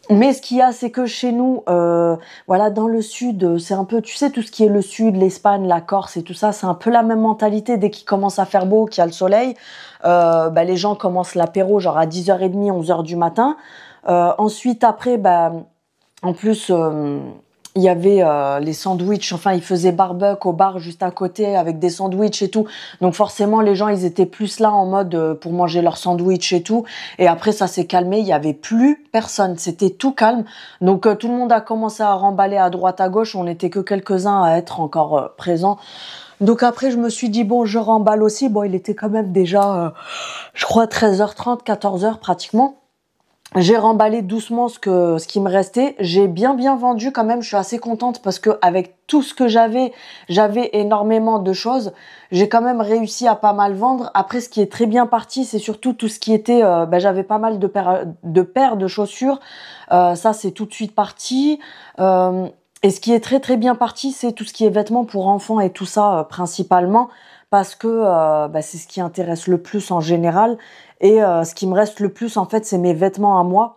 Mais ce qu'il y a, c'est que chez nous, dans le sud, c'est un peu, tu sais, tout ce qui est le sud, l'Espagne, la Corse et tout ça, c'est un peu la même mentalité. Dès qu'il commence à faire beau, qu'il y a le soleil, les gens commencent l'apéro genre à 10h30, 11h du matin. Ensuite, après, en plus, il y avait les sandwichs, enfin ils faisaient barbecue au bar juste à côté avec des sandwichs et tout. Donc forcément les gens ils étaient plus là en mode pour manger leurs sandwichs et tout. Et après ça s'est calmé, il y avait plus personne, c'était tout calme. Donc tout le monde a commencé à remballer à droite à gauche, on n'était que quelques-uns à être encore présents. Donc après je me suis dit bon je remballe aussi. Bon il était quand même déjà je crois 13h30, 14h pratiquement. J'ai remballé doucement ce qui me restait. J'ai bien vendu quand même. Je suis assez contente parce que avec tout ce que j'avais énormément de choses. J'ai quand même réussi à pas mal vendre. Après, ce qui est très bien parti, c'est surtout tout ce qui était. J'avais pas mal de paires de chaussures. Ça, c'est tout de suite parti. Et ce qui est très bien parti, c'est tout ce qui est vêtements pour enfants et tout ça principalement. Parce que c'est ce qui intéresse le plus en général. Et ce qui me reste le plus, en fait, c'est mes vêtements à moi.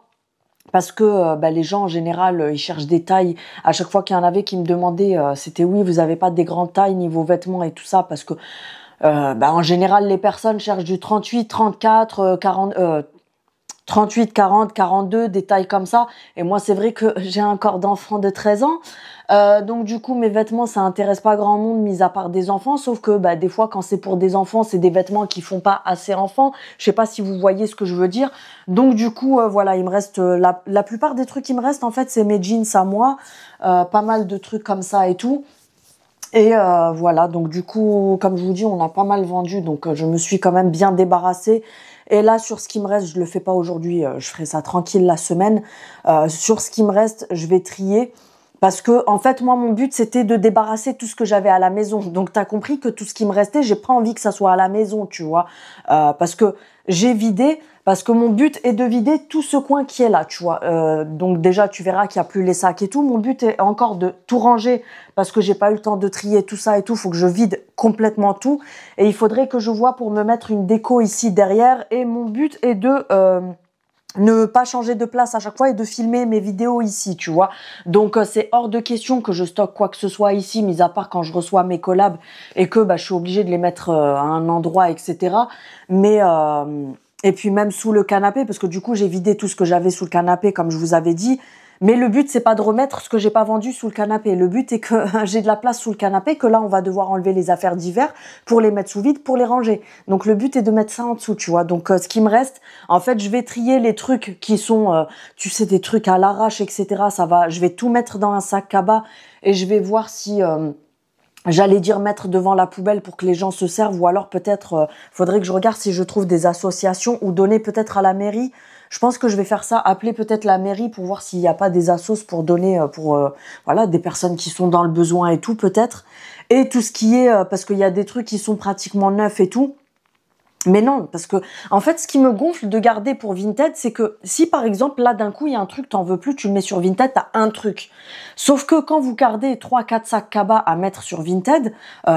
Parce que les gens, en général, ils cherchent des tailles. À chaque fois qu'il y en avait qui me demandaient, c'était oui, vous avez pas des grandes tailles niveau vêtements et tout ça. Parce que, en général, les personnes cherchent du 38, 34, 40... 38, 40, 42, des tailles comme ça. Et moi, c'est vrai que j'ai un corps d'enfant de 13 ans. Donc du coup, mes vêtements, ça intéresse pas grand monde, mis à part des enfants. Sauf que des fois, quand c'est pour des enfants, c'est des vêtements qui font pas assez enfants. Je sais pas si vous voyez ce que je veux dire. Donc du coup, voilà, il me reste la plupart des trucs qui me restent, en fait, c'est mes jeans à moi. Pas mal de trucs comme ça et tout. Et voilà, donc du coup, comme je vous dis, on a pas mal vendu. Donc je me suis quand même bien débarrassée. Et là, sur ce qui me reste, je le fais pas aujourd'hui, je ferai ça tranquille la semaine. Sur ce qui me reste, je vais trier. Parce que, en fait, moi, mon but, c'était de débarrasser tout ce que j'avais à la maison. Donc, t'as compris que tout ce qui me restait, j'ai pas envie que ça soit à la maison, tu vois. Parce que j'ai vidé, parce que mon but est de vider tout ce coin qui est là, tu vois. Donc, déjà, tu verras qu'il y a plus les sacs et tout. Mon but est encore de tout ranger, parce que j'ai pas eu le temps de trier tout ça et tout. Faut que je vide complètement tout. Et il faudrait que je vois pour me mettre une déco ici derrière. Et mon but est de... ne pas changer de place à chaque fois et de filmer mes vidéos ici, tu vois. Donc c'est hors de question que je stocke quoi que ce soit ici, mis à part quand je reçois mes collabs et que je suis obligée de les mettre à un endroit, etc. Mais et puis même sous le canapé, parce que du coup j'ai vidé tout ce que j'avais sous le canapé, comme je vous avais dit. Mais le but, c'est pas de remettre ce que j'ai pas vendu sous le canapé. Le but est que j'ai de la place sous le canapé, que là, on va devoir enlever les affaires d'hiver pour les mettre sous vide, pour les ranger. Donc, le but est de mettre ça en dessous, tu vois. Donc, ce qui me reste, en fait, je vais trier les trucs qui sont, tu sais, des trucs à l'arrache, etc. Ça va, je vais tout mettre dans un sac cabas et je vais voir si... j'allais dire mettre devant la poubelle pour que les gens se servent, ou alors peut-être faudrait que je regarde si je trouve des associations ou donner peut-être à la mairie. Je pense que je vais faire ça, appeler peut-être la mairie pour voir s'il n'y a pas des assos pour donner pour voilà, des personnes qui sont dans le besoin et tout peut-être. Et tout ce qui est parce qu'il y a des trucs qui sont pratiquement neufs et tout. Mais non, parce que en fait, ce qui me gonfle de garder pour Vinted, c'est que si par exemple là d'un coup il y a un truc, t'en veux plus, tu le mets sur Vinted, t'as un truc. Sauf que quand vous gardez 3-4 sacs cabas à mettre sur Vinted,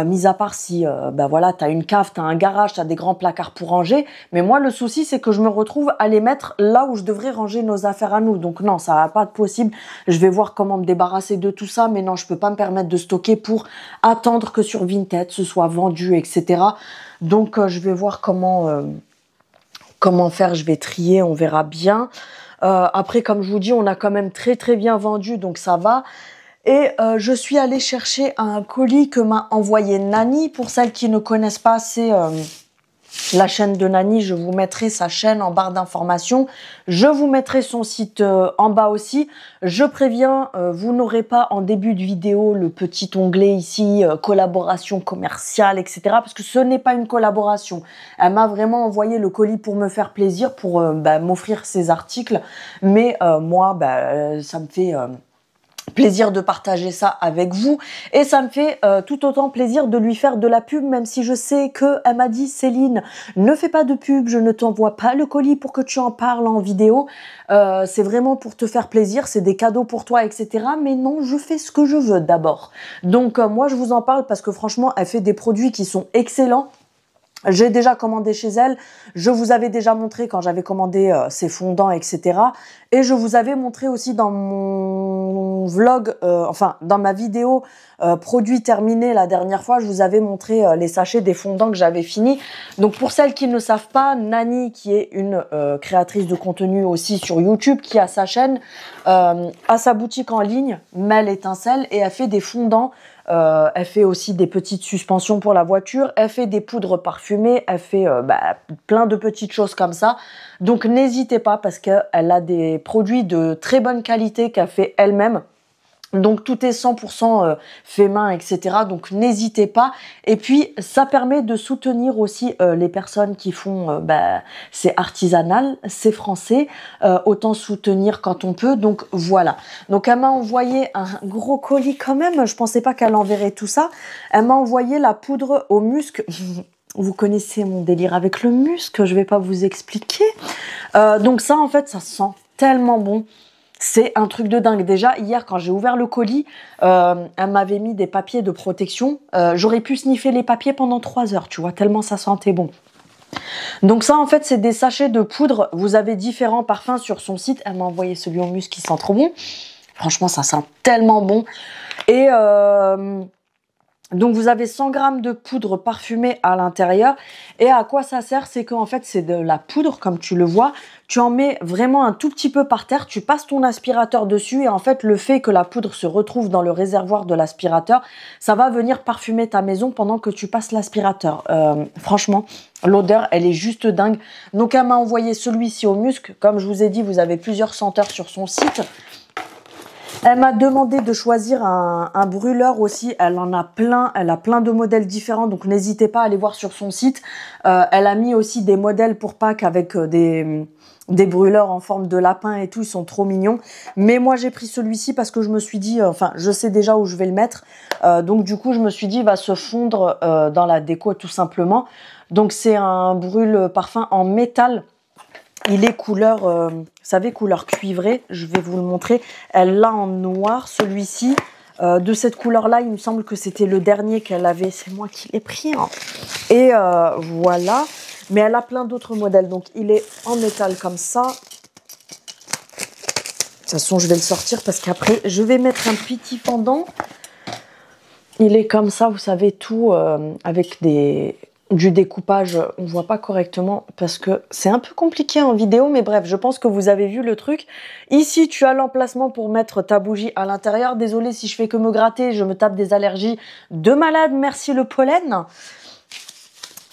mis à part si voilà, t'as une cave, t'as un garage, t'as des grands placards pour ranger. Mais moi le souci c'est que je me retrouve à les mettre là où je devrais ranger nos affaires à nous. Donc non, ça va pas être possible. Je vais voir comment me débarrasser de tout ça, mais non, je peux pas me permettre de stocker pour attendre que sur Vinted ce soit vendu, etc. Donc, je vais voir comment faire. Je vais trier, on verra bien. Après, comme je vous dis, on a quand même très bien vendu, donc ça va. Et je suis allée chercher un colis que m'a envoyé Nani. Pour celles qui ne connaissent pas, c'est la chaîne de Nani. Je vous mettrai sa chaîne en barre d'informations. Je vous mettrai son site en bas aussi. Je préviens, vous n'aurez pas en début de vidéo le petit onglet ici, collaboration commerciale, etc. Parce que ce n'est pas une collaboration. Elle m'a vraiment envoyé le colis pour me faire plaisir, pour m'offrir ses articles. Mais moi, ça me fait... plaisir de partager ça avec vous et ça me fait tout autant plaisir de lui faire de la pub, même si je sais que elle m'a dit Céline, ne fais pas de pub, je ne t'envoie pas le colis pour que tu en parles en vidéo, c'est vraiment pour te faire plaisir, c'est des cadeaux pour toi, etc. Mais non, je fais ce que je veux d'abord. Donc moi je vous en parle parce que franchement elle fait des produits qui sont excellents. J'ai déjà commandé chez elle, je vous avais déjà montré quand j'avais commandé ses fondants, etc. Et je vous avais montré aussi dans mon vlog, enfin dans ma vidéo produit terminé la dernière fois, je vous avais montré les sachets des fondants que j'avais finis. Donc pour celles qui ne savent pas, Nani, qui est une créatrice de contenu aussi sur YouTube, qui a sa chaîne, a sa boutique en ligne, Mel Étincelle, et elle fait des fondants. Elle fait aussi des petites suspensions pour la voiture, elle fait des poudres parfumées, elle fait plein de petites choses comme ça. Donc n'hésitez pas parce qu'elle a des produits de très bonne qualité qu'elle fait elle-même. Donc tout est 100% fait main, etc. Donc n'hésitez pas. Et puis ça permet de soutenir aussi les personnes qui font, c'est artisanal, c'est français, autant soutenir quand on peut. Donc voilà. Donc elle m'a envoyé un gros colis quand même. Je pensais pas qu'elle enverrait tout ça. Elle m'a envoyé la poudre au musc. Vous connaissez mon délire avec le musc, je vais pas vous expliquer. Donc ça en fait, ça sent tellement bon. C'est un truc de dingue. Déjà, hier, quand j'ai ouvert le colis, elle m'avait mis des papiers de protection. J'aurais pu sniffer les papiers pendant 3 heures, tu vois, tellement ça sentait bon. Donc ça, en fait, c'est des sachets de poudre. Vous avez différents parfums sur son site. Elle m'a envoyé celui au musc qui sent trop bon. Franchement, ça sent tellement bon. Et donc vous avez 100 grammes de poudre parfumée à l'intérieur. Et à quoi ça sert? C'est qu'en fait c'est de la poudre, comme tu le vois. Tu en mets vraiment un tout petit peu par terre, tu passes ton aspirateur dessus et en fait le fait que la poudre se retrouve dans le réservoir de l'aspirateur, ça va venir parfumer ta maison pendant que tu passes l'aspirateur. Franchement, l'odeur elle est juste dingue. Donc elle m'a envoyé celui-ci au musc. Comme je vous ai dit, vous avez plusieurs senteurs sur son site. Elle m'a demandé de choisir un brûleur aussi. Elle en a plein. Elle a plein de modèles différents. Donc, n'hésitez pas à aller voir sur son site. Elle a mis aussi des modèles pour Pâques avec des brûleurs en forme de lapin et tout. Ils sont trop mignons. Mais moi, j'ai pris celui-ci parce que je me suis dit, je sais déjà où je vais le mettre. Donc, du coup, je me suis dit, il va se fondre dans la déco tout simplement. Donc, c'est un brûle-parfum en métal. Il est couleur, vous savez, couleur cuivrée. Je vais vous le montrer. Elle l'a en noir, celui-ci. De cette couleur-là, il me semble que c'était le dernier qu'elle avait. C'est moi qui l'ai pris. Hein. Et voilà. Mais elle a plein d'autres modèles. Donc, il est en métal comme ça. De toute façon, je vais le sortir parce qu'après, je vais mettre un petit fendant. Il est comme ça, vous savez, tout avec du découpage, on voit pas correctement parce que c'est un peu compliqué en vidéo, mais bref, je pense que vous avez vu le truc. Ici, tu as l'emplacement pour mettre ta bougie à l'intérieur. Désolée si je fais que me gratter, je me tape des allergies de malade, merci le pollen.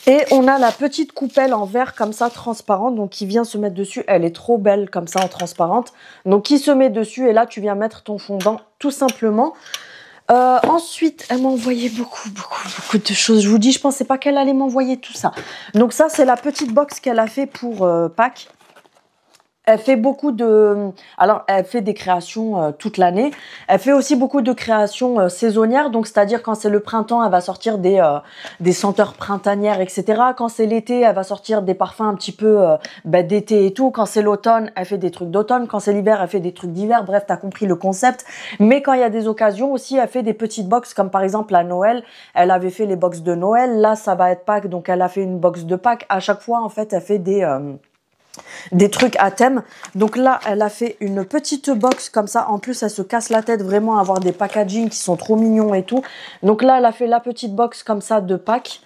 Et on a la petite coupelle en verre comme ça, transparente, donc qui vient se mettre dessus. Elle est trop belle comme ça, en transparente. Donc qui se met dessus et là, tu viens mettre ton fondant tout simplement. Ensuite, elle m'a envoyé beaucoup de choses. Je vous dis, je pensais pas qu'elle allait m'envoyer tout ça. Donc ça, c'est la petite box qu'elle a fait pour Pâques. Elle fait beaucoup de... Alors, elle fait des créations toute l'année. Elle fait aussi beaucoup de créations saisonnières. Donc, c'est-à-dire quand c'est le printemps, elle va sortir des senteurs printanières, etc. Quand c'est l'été, elle va sortir des parfums un petit peu d'été et tout. Quand c'est l'automne, elle fait des trucs d'automne. Quand c'est l'hiver, elle fait des trucs d'hiver. Bref, t'as compris le concept. Mais quand il y a des occasions aussi, elle fait des petites box, comme par exemple à Noël. Elle avait fait les box de Noël. Là, ça va être Pâques. Donc, elle a fait une box de Pâques. À chaque fois, en fait, elle fait des trucs à thème. Donc là, elle a fait une petite box comme ça. En plus, elle se casse la tête vraiment à avoir des packaging qui sont trop mignons et tout. Donc là, elle a fait la petite box comme ça de Pâques.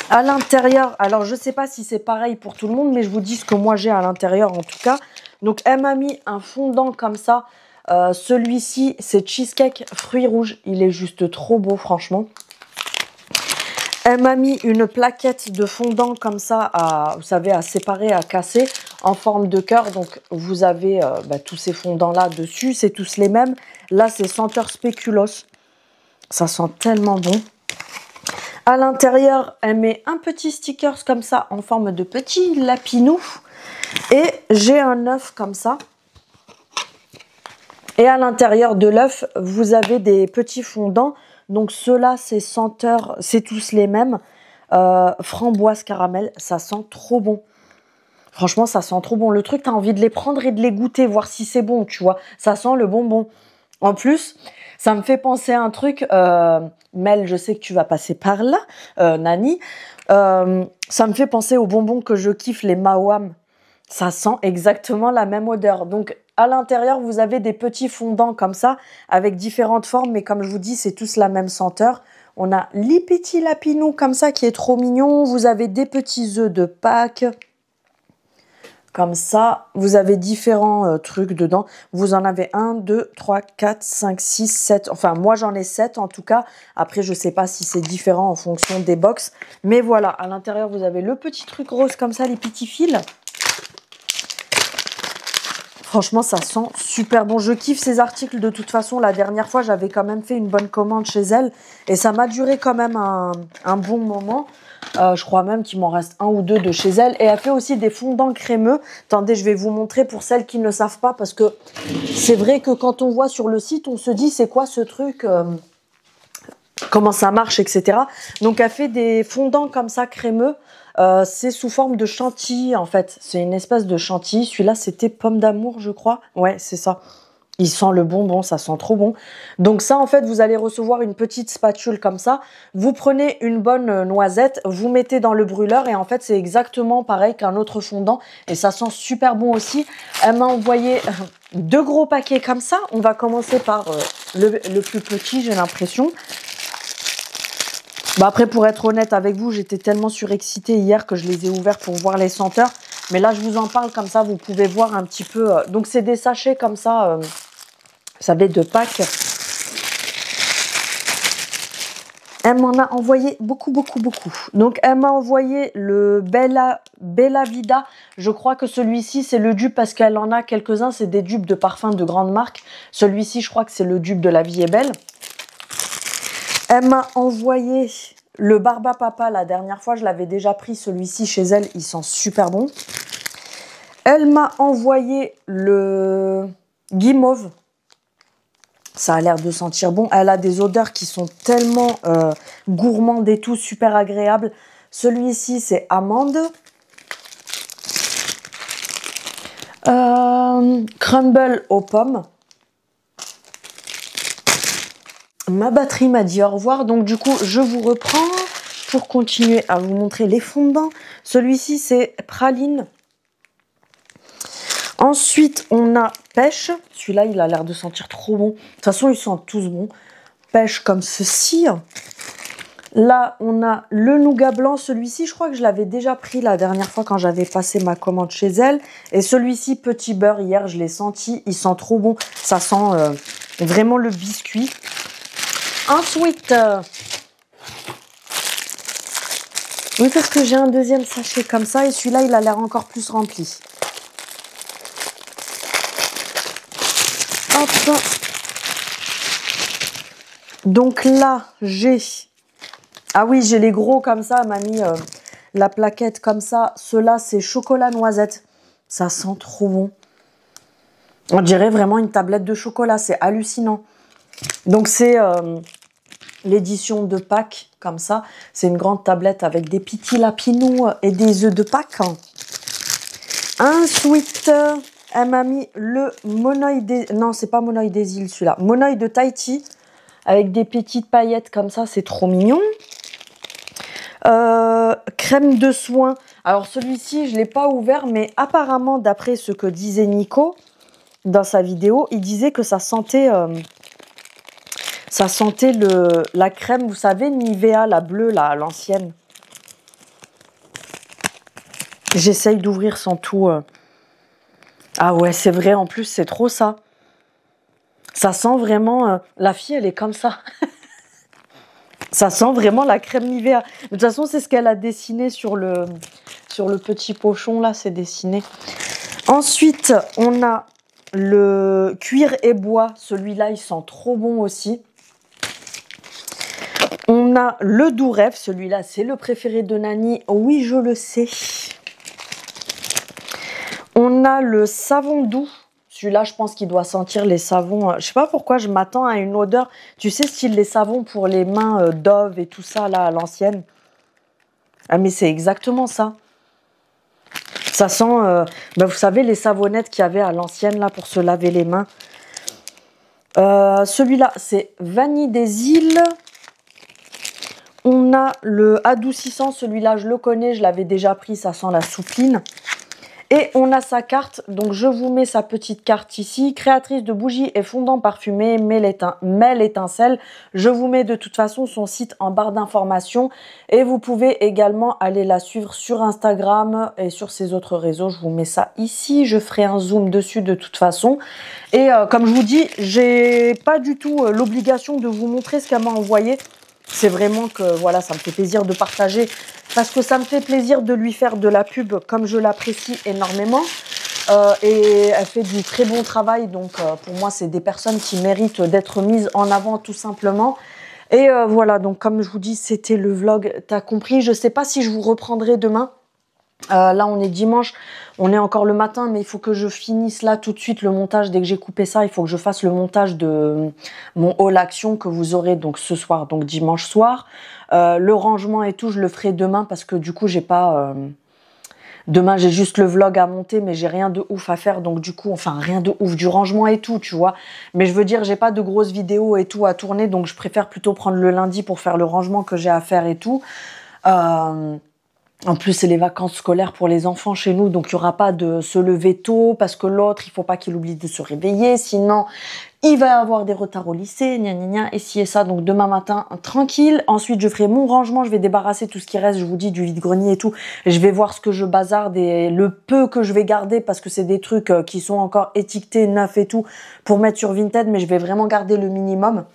À l'intérieur, alors je sais pas si c'est pareil pour tout le monde, mais je vous dis ce que moi j'ai à l'intérieur en tout cas. Donc elle m'a mis un fondant comme ça. Celui-ci, c'est Cheesecake Fruits Rouges. Il est juste trop beau, franchement. Elle m'a mis une plaquette de fondant comme ça, vous savez, à séparer, à casser, en forme de cœur. Donc, vous avez tous ces fondants-là dessus. C'est tous les mêmes. Là, c'est senteur spéculoos. Ça sent tellement bon. À l'intérieur, elle met un petit sticker comme ça, en forme de petit lapinou. Et j'ai un œuf comme ça. Et à l'intérieur de l'œuf, vous avez des petits fondants. Donc ceux-là, c'est senteurs, c'est tous les mêmes. Framboise caramel, ça sent trop bon. Franchement, ça sent trop bon. Le truc, tu as envie de les prendre et de les goûter, voir si c'est bon, tu vois. Ça sent le bonbon. En plus, ça me fait penser à un truc. Mel, je sais que tu vas passer par là, Nani. Ça me fait penser aux bonbons que je kiffe, les Mawam. Ça sent exactement la même odeur. Donc, à l'intérieur, vous avez des petits fondants comme ça, avec différentes formes, mais comme je vous dis, c'est tous la même senteur. On a les petits lapinous comme ça, qui est trop mignon. Vous avez des petits œufs de Pâques. Comme ça, vous avez différents trucs dedans. Vous en avez 1, 2, 3, 4, 5, 6, 7. Enfin, moi, j'en ai 7 en tout cas. Après, je ne sais pas si c'est différent en fonction des box. Mais voilà, à l'intérieur, vous avez le petit truc rose comme ça, les petits fils. Franchement, ça sent super bon. Je kiffe ces articles de toute façon. La dernière fois, j'avais quand même fait une bonne commande chez elle. Et ça m'a duré quand même un bon moment. Je crois même qu'il m'en reste 1 ou 2 de chez elle. Et elle fait aussi des fondants crémeux. Attendez, je vais vous montrer pour celles qui ne savent pas. Parce que c'est vrai que quand on voit sur le site, on se dit c'est quoi ce truc comment ça marche, etc. Donc elle fait des fondants comme ça crémeux. C'est sous forme de chantilly en fait. C'est une espèce de chantilly. Celui-là, c'était pomme d'amour, je crois. Ouais, c'est ça. Il sent le bonbon, ça sent trop bon. Donc ça, en fait, vous allez recevoir une petite spatule comme ça. Vous prenez une bonne noisette, vous mettez dans le brûleur et en fait, c'est exactement pareil qu'un autre fondant. Et ça sent super bon aussi. Elle m'a envoyé 2 gros paquets comme ça. On va commencer par le plus petit, j'ai l'impression. Bah après, pour être honnête avec vous, j'étais tellement surexcitée hier que je les ai ouverts pour voir les senteurs. Mais là, je vous en parle comme ça, vous pouvez voir un petit peu. Donc, c'est des sachets comme ça, vous savez, de Pâques. Elle m'en a envoyé beaucoup, beaucoup, beaucoup. Donc, elle m'a envoyé le Bella Vida. Je crois que celui-ci, c'est le dupe parce qu'elle en a quelques-uns. C'est des dupes de parfums de grande marque. Celui-ci, je crois que c'est le dupe de La Vie est Belle. Elle m'a envoyé le Barba Papa. La dernière fois, je l'avais déjà pris celui-ci chez elle. Il sent super bon. Elle m'a envoyé le guimauve. Ça a l'air de sentir bon. Elle a des odeurs qui sont tellement gourmandes et tout, super agréables. Celui-ci, c'est amande. Crumble aux pommes. Ma batterie m'a dit au revoir, donc du coup, je vous reprends pour continuer à vous montrer les fondants. Celui-ci, c'est praline. Ensuite, on a pêche. Celui-là, il a l'air de sentir trop bon. De toute façon, ils sentent tous bons. Pêche comme ceci. Là, on a le nougat blanc. Celui-ci, je crois que je l'avais déjà pris la dernière fois quand j'avais passé ma commande chez elle. Et celui-ci, petit beurre, hier, je l'ai senti. Il sent trop bon. Ça sent vraiment le biscuit. Ensuite, oui, parce que j'ai un deuxième sachet comme ça. Et celui-là, il a l'air encore plus rempli. Hop. Donc là, j'ai... Ah oui, j'ai les gros comme ça. Elle m'a mis la plaquette comme ça. Ceux-là, c'est chocolat noisette. Ça sent trop bon. On dirait vraiment une tablette de chocolat. C'est hallucinant. Donc c'est l'édition de Pâques, comme ça. C'est une grande tablette avec des petits lapinous et des œufs de Pâques. Ensuite... elle m'a mis le monoï des... Non, c'est pas monoï des îles, celui-là. Monoï de Tahiti, avec des petites paillettes comme ça, c'est trop mignon. Crème de soin. Alors, celui-ci, je ne l'ai pas ouvert, mais apparemment, d'après ce que disait Nico dans sa vidéo, il disait que ça sentait la crème, vous savez, Nivea, la bleue, là, l'ancienne. J'essaye d'ouvrir sans tout... Ah ouais, c'est vrai, en plus, c'est trop ça. Ça sent vraiment... la fille, elle est comme ça. Ça sent vraiment la crème Nivea. De toute façon, c'est ce qu'elle a dessiné sur le petit pochon, là, c'est dessiné. Ensuite, on a le cuir et bois. Celui-là, il sent trop bon aussi. On a le doux rêve. Celui-là, c'est le préféré de Nani. Oui, je le sais. On a le savon doux. Celui-là, je pense qu'il doit sentir les savons. Je sais pas pourquoi je m'attends à une odeur. Tu sais, style les savons pour les mains Dove et tout ça, là, à l'ancienne. Ah, mais c'est exactement ça. Ça sent, vous savez, les savonnettes qu'il y avait à l'ancienne, là, pour se laver les mains. Celui-là, c'est Vanille des îles. On a le adoucissant, celui-là je le connais, je l'avais déjà pris, ça sent la soupline. Et on a sa carte, donc je vous mets sa petite carte ici. Créatrice de bougies et fondants parfumés, Mel Étincelle. Je vous mets de toute façon son site en barre d'informations. Et vous pouvez également aller la suivre sur Instagram et sur ses autres réseaux. Je vous mets ça ici, je ferai un zoom dessus de toute façon. Et comme je vous dis, j'ai pas du tout l'obligation de vous montrer ce qu'elle m'a envoyé. C'est vraiment que voilà, ça me fait plaisir de partager parce que ça me fait plaisir de lui faire de la pub comme je l'apprécie énormément. Et elle fait du très bon travail, donc pour moi, c'est des personnes qui méritent d'être mises en avant tout simplement. Et voilà, donc comme je vous dis, c'était le vlog, t'as compris. Je sais pas si je vous reprendrai demain. Là, on est dimanche, on est encore le matin, mais il faut que je finisse là tout de suite le montage. Dès que j'ai coupé ça, il faut que je fasse le montage de mon haul action que vous aurez donc ce soir, donc dimanche soir. Le rangement et tout, je le ferai demain parce que du coup, j'ai pas... Demain, j'ai juste le vlog à monter, mais j'ai rien de ouf à faire. Donc du coup, enfin, rien de ouf, du rangement et tout, tu vois. Mais je veux dire, j'ai pas de grosses vidéos et tout à tourner, donc je préfère plutôt prendre le lundi pour faire le rangement que j'ai à faire et tout. En plus, c'est les vacances scolaires pour les enfants chez nous, donc il n'y aura pas de se lever tôt, parce que l'autre, il faut pas qu'il oublie de se réveiller, sinon il va avoir des retards au lycée, gna gna gna, et ci et ça. Donc demain matin, tranquille. Ensuite, je ferai mon rangement, je vais débarrasser tout ce qui reste, je vous dis, du vide-grenier et tout. Et je vais voir ce que je bazarde et le peu que je vais garder, parce que c'est des trucs qui sont encore étiquetés, neufs et tout, pour mettre sur Vinted, mais je vais vraiment garder le minimum.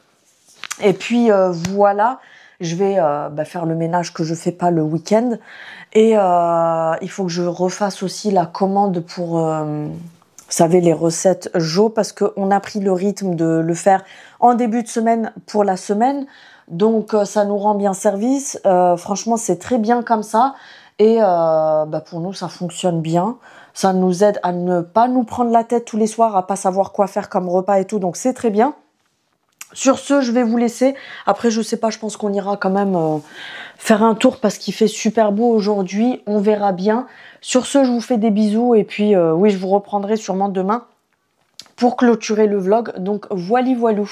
Et puis voilà, je vais faire le ménage que je fais pas le week-end. Et il faut que je refasse aussi la commande pour, vous savez, les recettes Jo, parce qu'on a pris le rythme de le faire en début de semaine pour la semaine. Donc ça nous rend bien service. Franchement, c'est très bien comme ça. Et pour nous, ça fonctionne bien. Ça nous aide à ne pas nous prendre la tête tous les soirs, à pas savoir quoi faire comme repas et tout. Donc c'est très bien. Sur ce, je vais vous laisser. Après, je sais pas, je pense qu'on ira quand même faire un tour parce qu'il fait super beau aujourd'hui. On verra bien. Sur ce, je vous fais des bisous et puis oui, je vous reprendrai sûrement demain pour clôturer le vlog. Donc, voili voilou.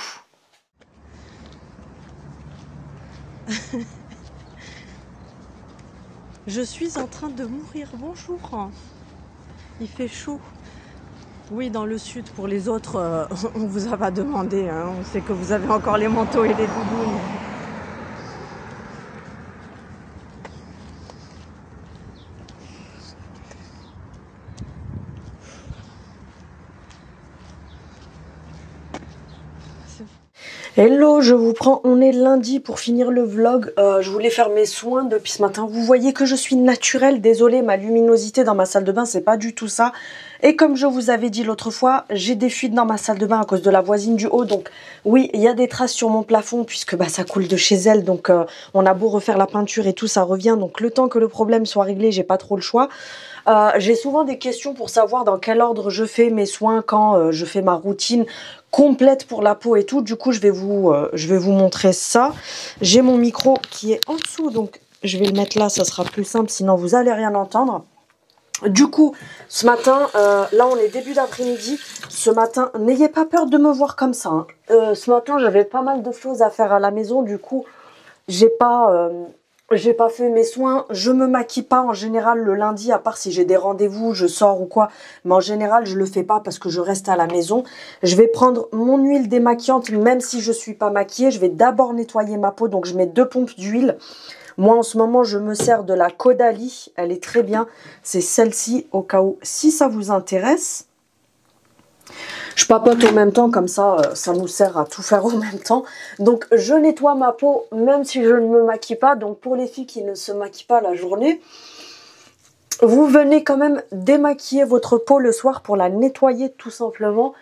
Je suis en train de mourir. Bonjour. Il fait chaud. Oui, dans le sud. Pour les autres, on vous a pas demandé. Hein. On sait que vous avez encore les manteaux et les doudounes. Hello, je vous prends, on est lundi pour finir le vlog. Je voulais faire mes soins depuis ce matin. Vous voyez que je suis naturelle, désolée, ma luminosité dans ma salle de bain, c'est pas du tout ça. Et comme je vous avais dit l'autre fois, j'ai des fuites dans ma salle de bain à cause de la voisine du haut. Donc oui, il y a des traces sur mon plafond puisque ça coule de chez elle. Donc on a beau refaire la peinture et tout, ça revient. Donc le temps que le problème soit réglé, j'ai pas trop le choix. J'ai souvent des questions pour savoir dans quel ordre je fais mes soins quand je fais ma routine complète pour la peau et tout. Du coup, je vais vous montrer ça. J'ai mon micro qui est en dessous, donc je vais le mettre là, ça sera plus simple, sinon vous allez rien entendre. Du coup, ce matin, là on est début d'après-midi, ce matin, n'ayez pas peur de me voir comme ça. Hein. Ce matin, j'avais pas mal de choses à faire à la maison, du coup, j'ai pas fait mes soins. Je me maquille pas en général le lundi, à part si j'ai des rendez-vous, je sors ou quoi. Mais en général, je le fais pas parce que je reste à la maison. Je vais prendre mon huile démaquillante, même si je suis pas maquillée. Je vais d'abord nettoyer ma peau, donc je mets 2 pompes d'huile. Moi, en ce moment, je me sers de la Caudalie. Elle est très bien. C'est celle-ci, au cas où, si ça vous intéresse. Je papote en même temps, comme ça, ça nous sert à tout faire en même temps. Donc, je nettoie ma peau, même si je ne me maquille pas. Donc, pour les filles qui ne se maquillent pas la journée, vous venez quand même démaquiller votre peau le soir pour la nettoyer tout simplement.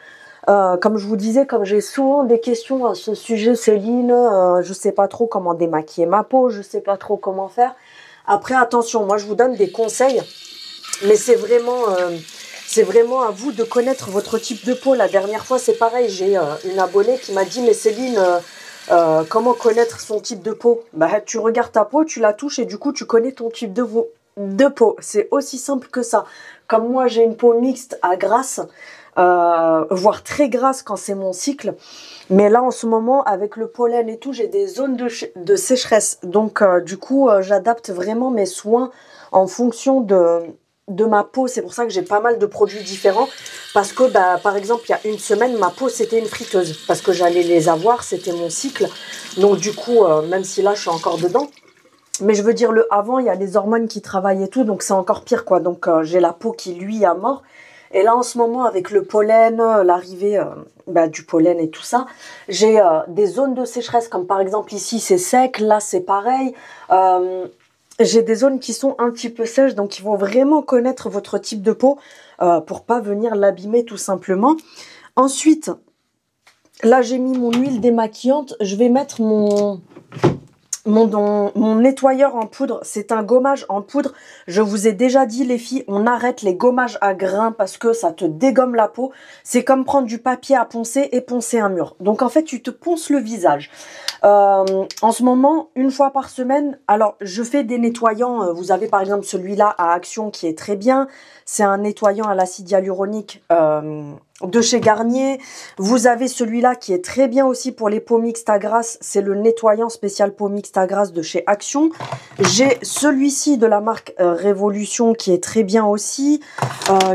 Comme je vous disais, comme j'ai souvent des questions à ce sujet, Céline, je sais pas trop comment démaquiller ma peau, je sais pas trop comment faire. Après, attention, moi je vous donne des conseils, mais c'est vraiment à vous de connaître votre type de peau. La dernière fois, c'est pareil, j'ai une abonnée qui m'a dit, mais Céline, comment connaître son type de peau? Tu regardes ta peau, tu la touches et du coup, tu connais ton type de peau. C'est aussi simple que ça. Comme moi, j'ai une peau mixte à grasse. voire très grasse quand c'est mon cycle. Mais là, en ce moment, avec le pollen et tout, j'ai des zones de sécheresse. Donc, du coup, j'adapte vraiment mes soins en fonction de ma peau. C'est pour ça que j'ai pas mal de produits différents. Parce que, bah, par exemple, il y a une semaine, ma peau, c'était une friteuse. Parce que j'allais les avoir, c'était mon cycle. Donc, du coup, même si là, je suis encore dedans. Mais je veux dire, le avant, il y a les hormones qui travaillent et tout. Donc, c'est encore pire, quoi. Donc, j'ai la peau qui, lui, à mort. Et là, en ce moment, avec le pollen, l'arrivée du pollen et tout ça, j'ai des zones de sécheresse, comme par exemple ici, c'est sec, là, c'est pareil. J'ai des zones qui sont un petit peu sèches, donc ils vont vraiment connaître votre type de peau pour pas venir l'abîmer tout simplement. Ensuite, là, j'ai mis mon huile démaquillante. Je vais mettre mon nettoyeur en poudre, c'est un gommage en poudre. Je vous ai déjà dit les filles, on arrête les gommages à grains parce que ça te dégomme la peau. C'est comme prendre du papier à poncer et poncer un mur. Donc en fait, tu te ponces le visage. En ce moment, une fois par semaine, alors je fais des nettoyants. Vous avez par exemple celui-là à Action qui est très bien. C'est un nettoyant à l'acide hyaluronique de chez Garnier. Vous avez celui-là qui est très bien aussi pour les peaux mixtes à grasse. C'est le nettoyant spécial peau mixte à grasse de chez Action. J'ai celui-ci de la marque Révolution qui est très bien aussi.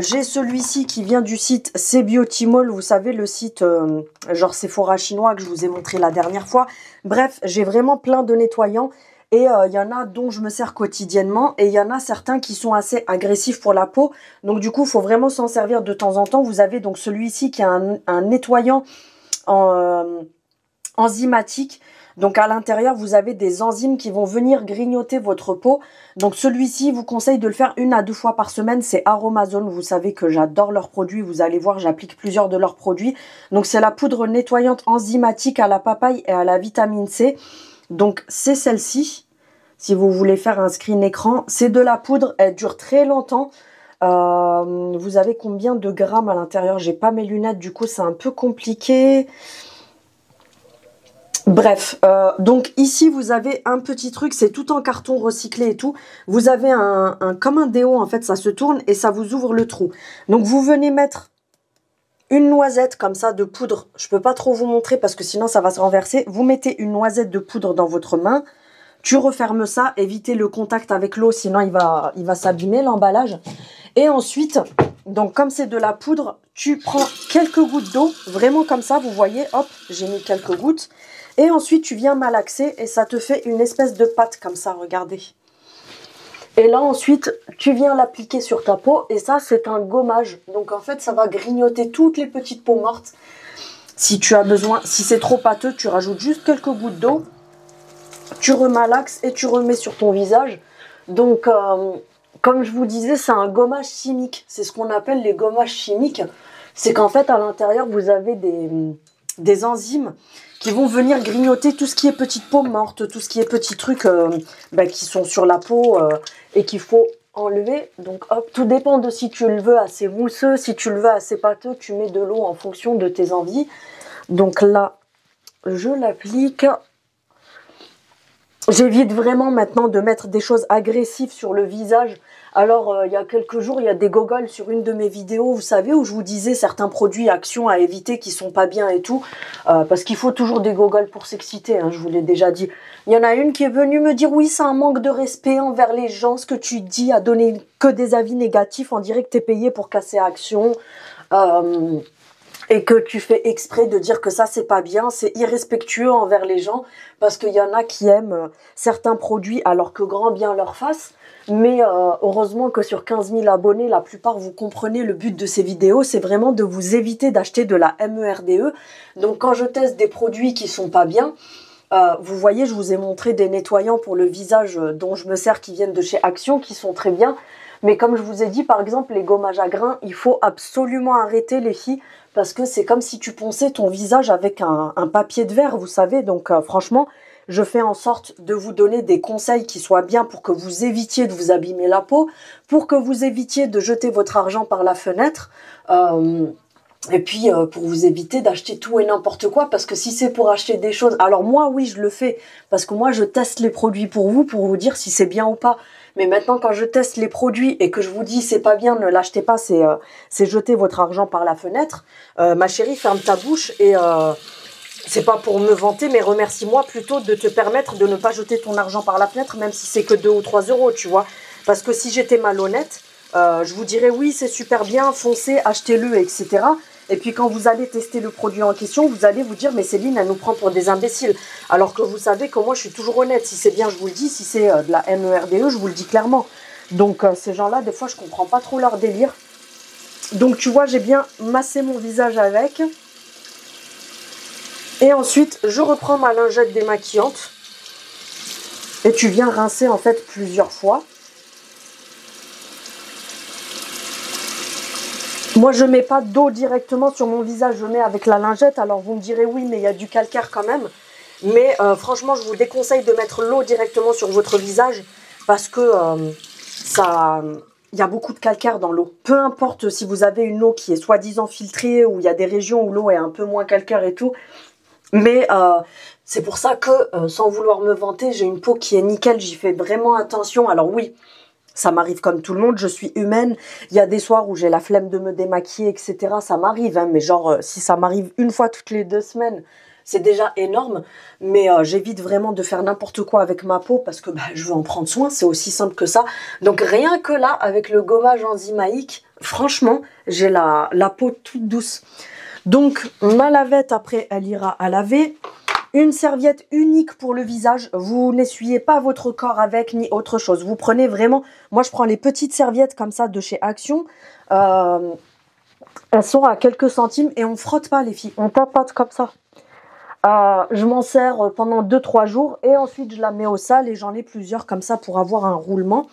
J'ai celui-ci qui vient du site Cbiotimol. Vous savez, le site genre Sephora chinois que je vous ai montré la dernière fois. Bref, j'ai vraiment plein de nettoyants. Et il y en a dont je me sers quotidiennement et il y en a certains qui sont assez agressifs pour la peau. Donc du coup, il faut vraiment s'en servir de temps en temps. Vous avez donc celui-ci qui est un nettoyant enzymatique. Donc à l'intérieur, vous avez des enzymes qui vont venir grignoter votre peau. Donc celui-ci, vous conseille de le faire 1 à 2 fois par semaine. C'est Aromazone. Vous savez que j'adore leurs produits. Vous allez voir, j'applique plusieurs de leurs produits. Donc c'est la poudre nettoyante enzymatique à la papaye et à la vitamine C. Donc c'est celle-ci, si vous voulez faire un screen écran. C'est de la poudre, elle dure très longtemps. Vous avez combien de grammes à l'intérieur? J'ai pas mes lunettes, du coup c'est un peu compliqué. Bref, donc ici vous avez un petit truc, c'est tout en carton recyclé et tout. Vous avez comme un déo, en fait ça se tourne et ça vous ouvre le trou. Donc vous venez mettre une noisette comme ça de poudre. Je peux pas trop vous montrer parce que sinon ça va se renverser. Vous mettez une noisette de poudre dans votre main. Tu refermes ça. Évitez le contact avec l'eau, sinon il va s'abîmer l'emballage. Et ensuite, donc comme c'est de la poudre, tu prends quelques gouttes d'eau. Vraiment comme ça, vous voyez, hop, j'ai mis quelques gouttes. Et ensuite, tu viens malaxer et ça te fait une espèce de pâte comme ça, regardez. Et là, ensuite, tu viens l'appliquer sur ta peau. Et ça, c'est un gommage. Donc, en fait, ça va grignoter toutes les petites peaux mortes. Si tu as besoin, si c'est trop pâteux, tu rajoutes juste quelques gouttes d'eau. Tu remalaxes et tu remets sur ton visage. Donc, comme je vous disais, c'est un gommage chimique. C'est ce qu'on appelle les gommages chimiques. C'est qu'en fait, à l'intérieur, vous avez des enzymes qui vont venir grignoter tout ce qui est petite peau morte, tout ce qui est petits trucs qui sont sur la peau et qu'il faut enlever. Donc hop, tout dépend de si tu le veux assez mousseux, si tu le veux assez pâteux, tu mets de l'eau en fonction de tes envies. Donc là, je l'applique. J'évite vraiment maintenant de mettre des choses agressives sur le visage. Alors, il y a quelques jours, il y a des gogoles sur une de mes vidéos, vous savez, où je vous disais certains produits Action à éviter qui sont pas bien et tout. Parce qu'il faut toujours des gogoles pour s'exciter, hein, je vous l'ai déjà dit. Il y en a une qui est venue me dire, oui, c'est un manque de respect envers les gens, ce que tu dis, à donner que des avis négatifs, on dirait que t'es payé pour casser Action. Et que tu fais exprès de dire que ça, c'est pas bien, c'est irrespectueux envers les gens, parce qu'il y en a qui aiment certains produits alors que grand bien leur fasse. Mais heureusement que sur 15 000 abonnés, la plupart vous comprenez le but de ces vidéos, c'est vraiment de vous éviter d'acheter de la MERDE. Donc quand je teste des produits qui sont pas bien, vous voyez, je vous ai montré des nettoyants pour le visage dont je me sers qui viennent de chez Action, qui sont très bien. Mais comme je vous ai dit, par exemple, les gommages à grains, il faut absolument arrêter les filles, parce que c'est comme si tu ponçais ton visage avec un papier de verre, vous savez. Donc franchement, je fais en sorte de vous donner des conseils qui soient bien pour que vous évitiez de vous abîmer la peau, pour que vous évitiez de jeter votre argent par la fenêtre. Et puis, pour vous éviter d'acheter tout et n'importe quoi, parce que si c'est pour acheter des choses... Alors moi, oui, je le fais, parce que moi, je teste les produits pour vous dire si c'est bien ou pas. Mais maintenant, quand je teste les produits et que je vous dis c'est pas bien, ne l'achetez pas, c'est jeter votre argent par la fenêtre, ma chérie, ferme ta bouche et... c'est pas pour me vanter, mais remercie-moi plutôt de te permettre de ne pas jeter ton argent par la fenêtre, même si c'est que 2 ou 3 euros, tu vois. Parce que si j'étais malhonnête, je vous dirais oui, c'est super bien, foncez, achetez-le, etc. Et puis quand vous allez tester le produit en question, vous allez vous dire, mais Céline, elle nous prend pour des imbéciles. Alors que vous savez que moi, je suis toujours honnête. Si c'est bien, je vous le dis. Si c'est de la MERDE, je vous le dis clairement. Donc ces gens-là, des fois, je comprends pas trop leur délire. Donc tu vois, j'ai bien massé mon visage avec. Et ensuite, je reprends ma lingette démaquillante. Et tu viens rincer en fait plusieurs fois. Moi, je mets pas d'eau directement sur mon visage, je mets avec la lingette. Alors, vous me direz, oui, mais il y a du calcaire quand même. Mais franchement, je vous déconseille de mettre l'eau directement sur votre visage parce que il y a beaucoup de calcaire dans l'eau. Peu importe si vous avez une eau qui est soi-disant filtrée ou il y a des régions où l'eau est un peu moins calcaire et tout. Mais c'est pour ça que, sans vouloir me vanter, j'ai une peau qui est nickel. J'y fais vraiment attention. Alors oui, ça m'arrive comme tout le monde, je suis humaine. Il y a des soirs où j'ai la flemme de me démaquiller, etc. Ça m'arrive, hein, mais genre, si ça m'arrive une fois toutes les 2 semaines, c'est déjà énorme. Mais j'évite vraiment de faire n'importe quoi avec ma peau parce que je veux en prendre soin, c'est aussi simple que ça. Donc rien que là, avec le gommage enzymaïque, franchement, j'ai la peau toute douce. Donc ma lavette, après, elle ira à laver. Une serviette unique pour le visage. Vous n'essuyez pas votre corps avec ni autre chose. Vous prenez vraiment... Moi, je prends les petites serviettes comme ça de chez Action. Elles sont à quelques centimes et on frotte pas, les filles. On tapote comme ça. Je m'en sers pendant 2-3 jours et ensuite, je la mets au sale et j'en ai plusieurs comme ça pour avoir un roulement.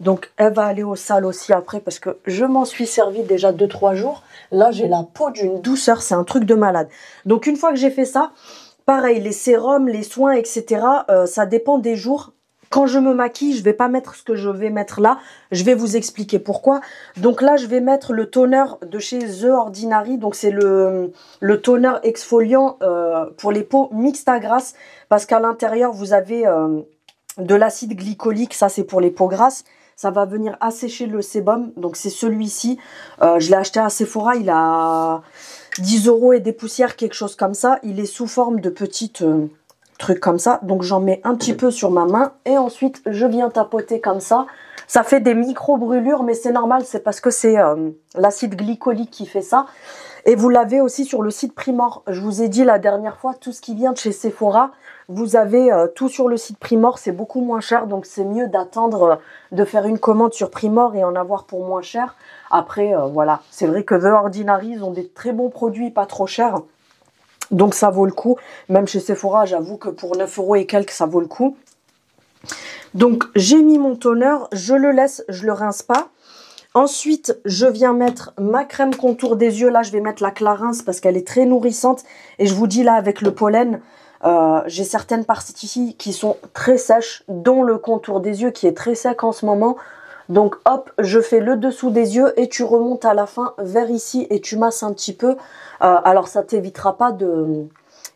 Donc, elle va aller au sale aussi après parce que je m'en suis servi déjà 2-3 jours. Là, j'ai la peau d'une douceur. C'est un truc de malade. Donc, une fois que j'ai fait ça... Pareil, les sérums, les soins, etc. Ça dépend des jours. Quand je me maquille, je vais pas mettre ce que je vais mettre là. Je vais vous expliquer pourquoi. Donc là, je vais mettre le toner de chez The Ordinary. Donc c'est le toner exfoliant pour les peaux mixtes à grasse. Parce qu'à l'intérieur, vous avez de l'acide glycolique. Ça, c'est pour les peaux grasses. Ça va venir assécher le sébum. Donc c'est celui-ci. Je l'ai acheté à Sephora. Il a... 10 euros et des poussières, quelque chose comme ça. Il est sous forme de petites trucs comme ça. Donc j'en mets un petit peu sur ma main. Et ensuite, je viens tapoter comme ça. Ça fait des micro-brûlures, mais c'est normal. C'est parce que c'est l'acide glycolique qui fait ça. Et vous l'avez aussi sur le site Primor. Je vous ai dit la dernière fois, tout ce qui vient de chez Sephora, vous avez tout sur le site Primor. C'est beaucoup moins cher. Donc c'est mieux d'attendre de faire une commande sur Primor et en avoir pour moins cher. Après, voilà, c'est vrai que The Ordinary, ils ont des très bons produits, pas trop chers. Donc, ça vaut le coup. Même chez Sephora, j'avoue que pour 9 euros et quelques, ça vaut le coup. Donc, j'ai mis mon toner. Je le laisse, je le rince pas. Ensuite, je viens mettre ma crème contour des yeux. Là, je vais mettre la Clarins parce qu'elle est très nourrissante. Et je vous dis, là, avec le pollen, j'ai certaines parties ici qui sont très sèches, dont le contour des yeux qui est très sec en ce moment. Donc hop, je fais le dessous des yeux et tu remontes à la fin vers ici et tu masses un petit peu. Alors ça t'évitera pas de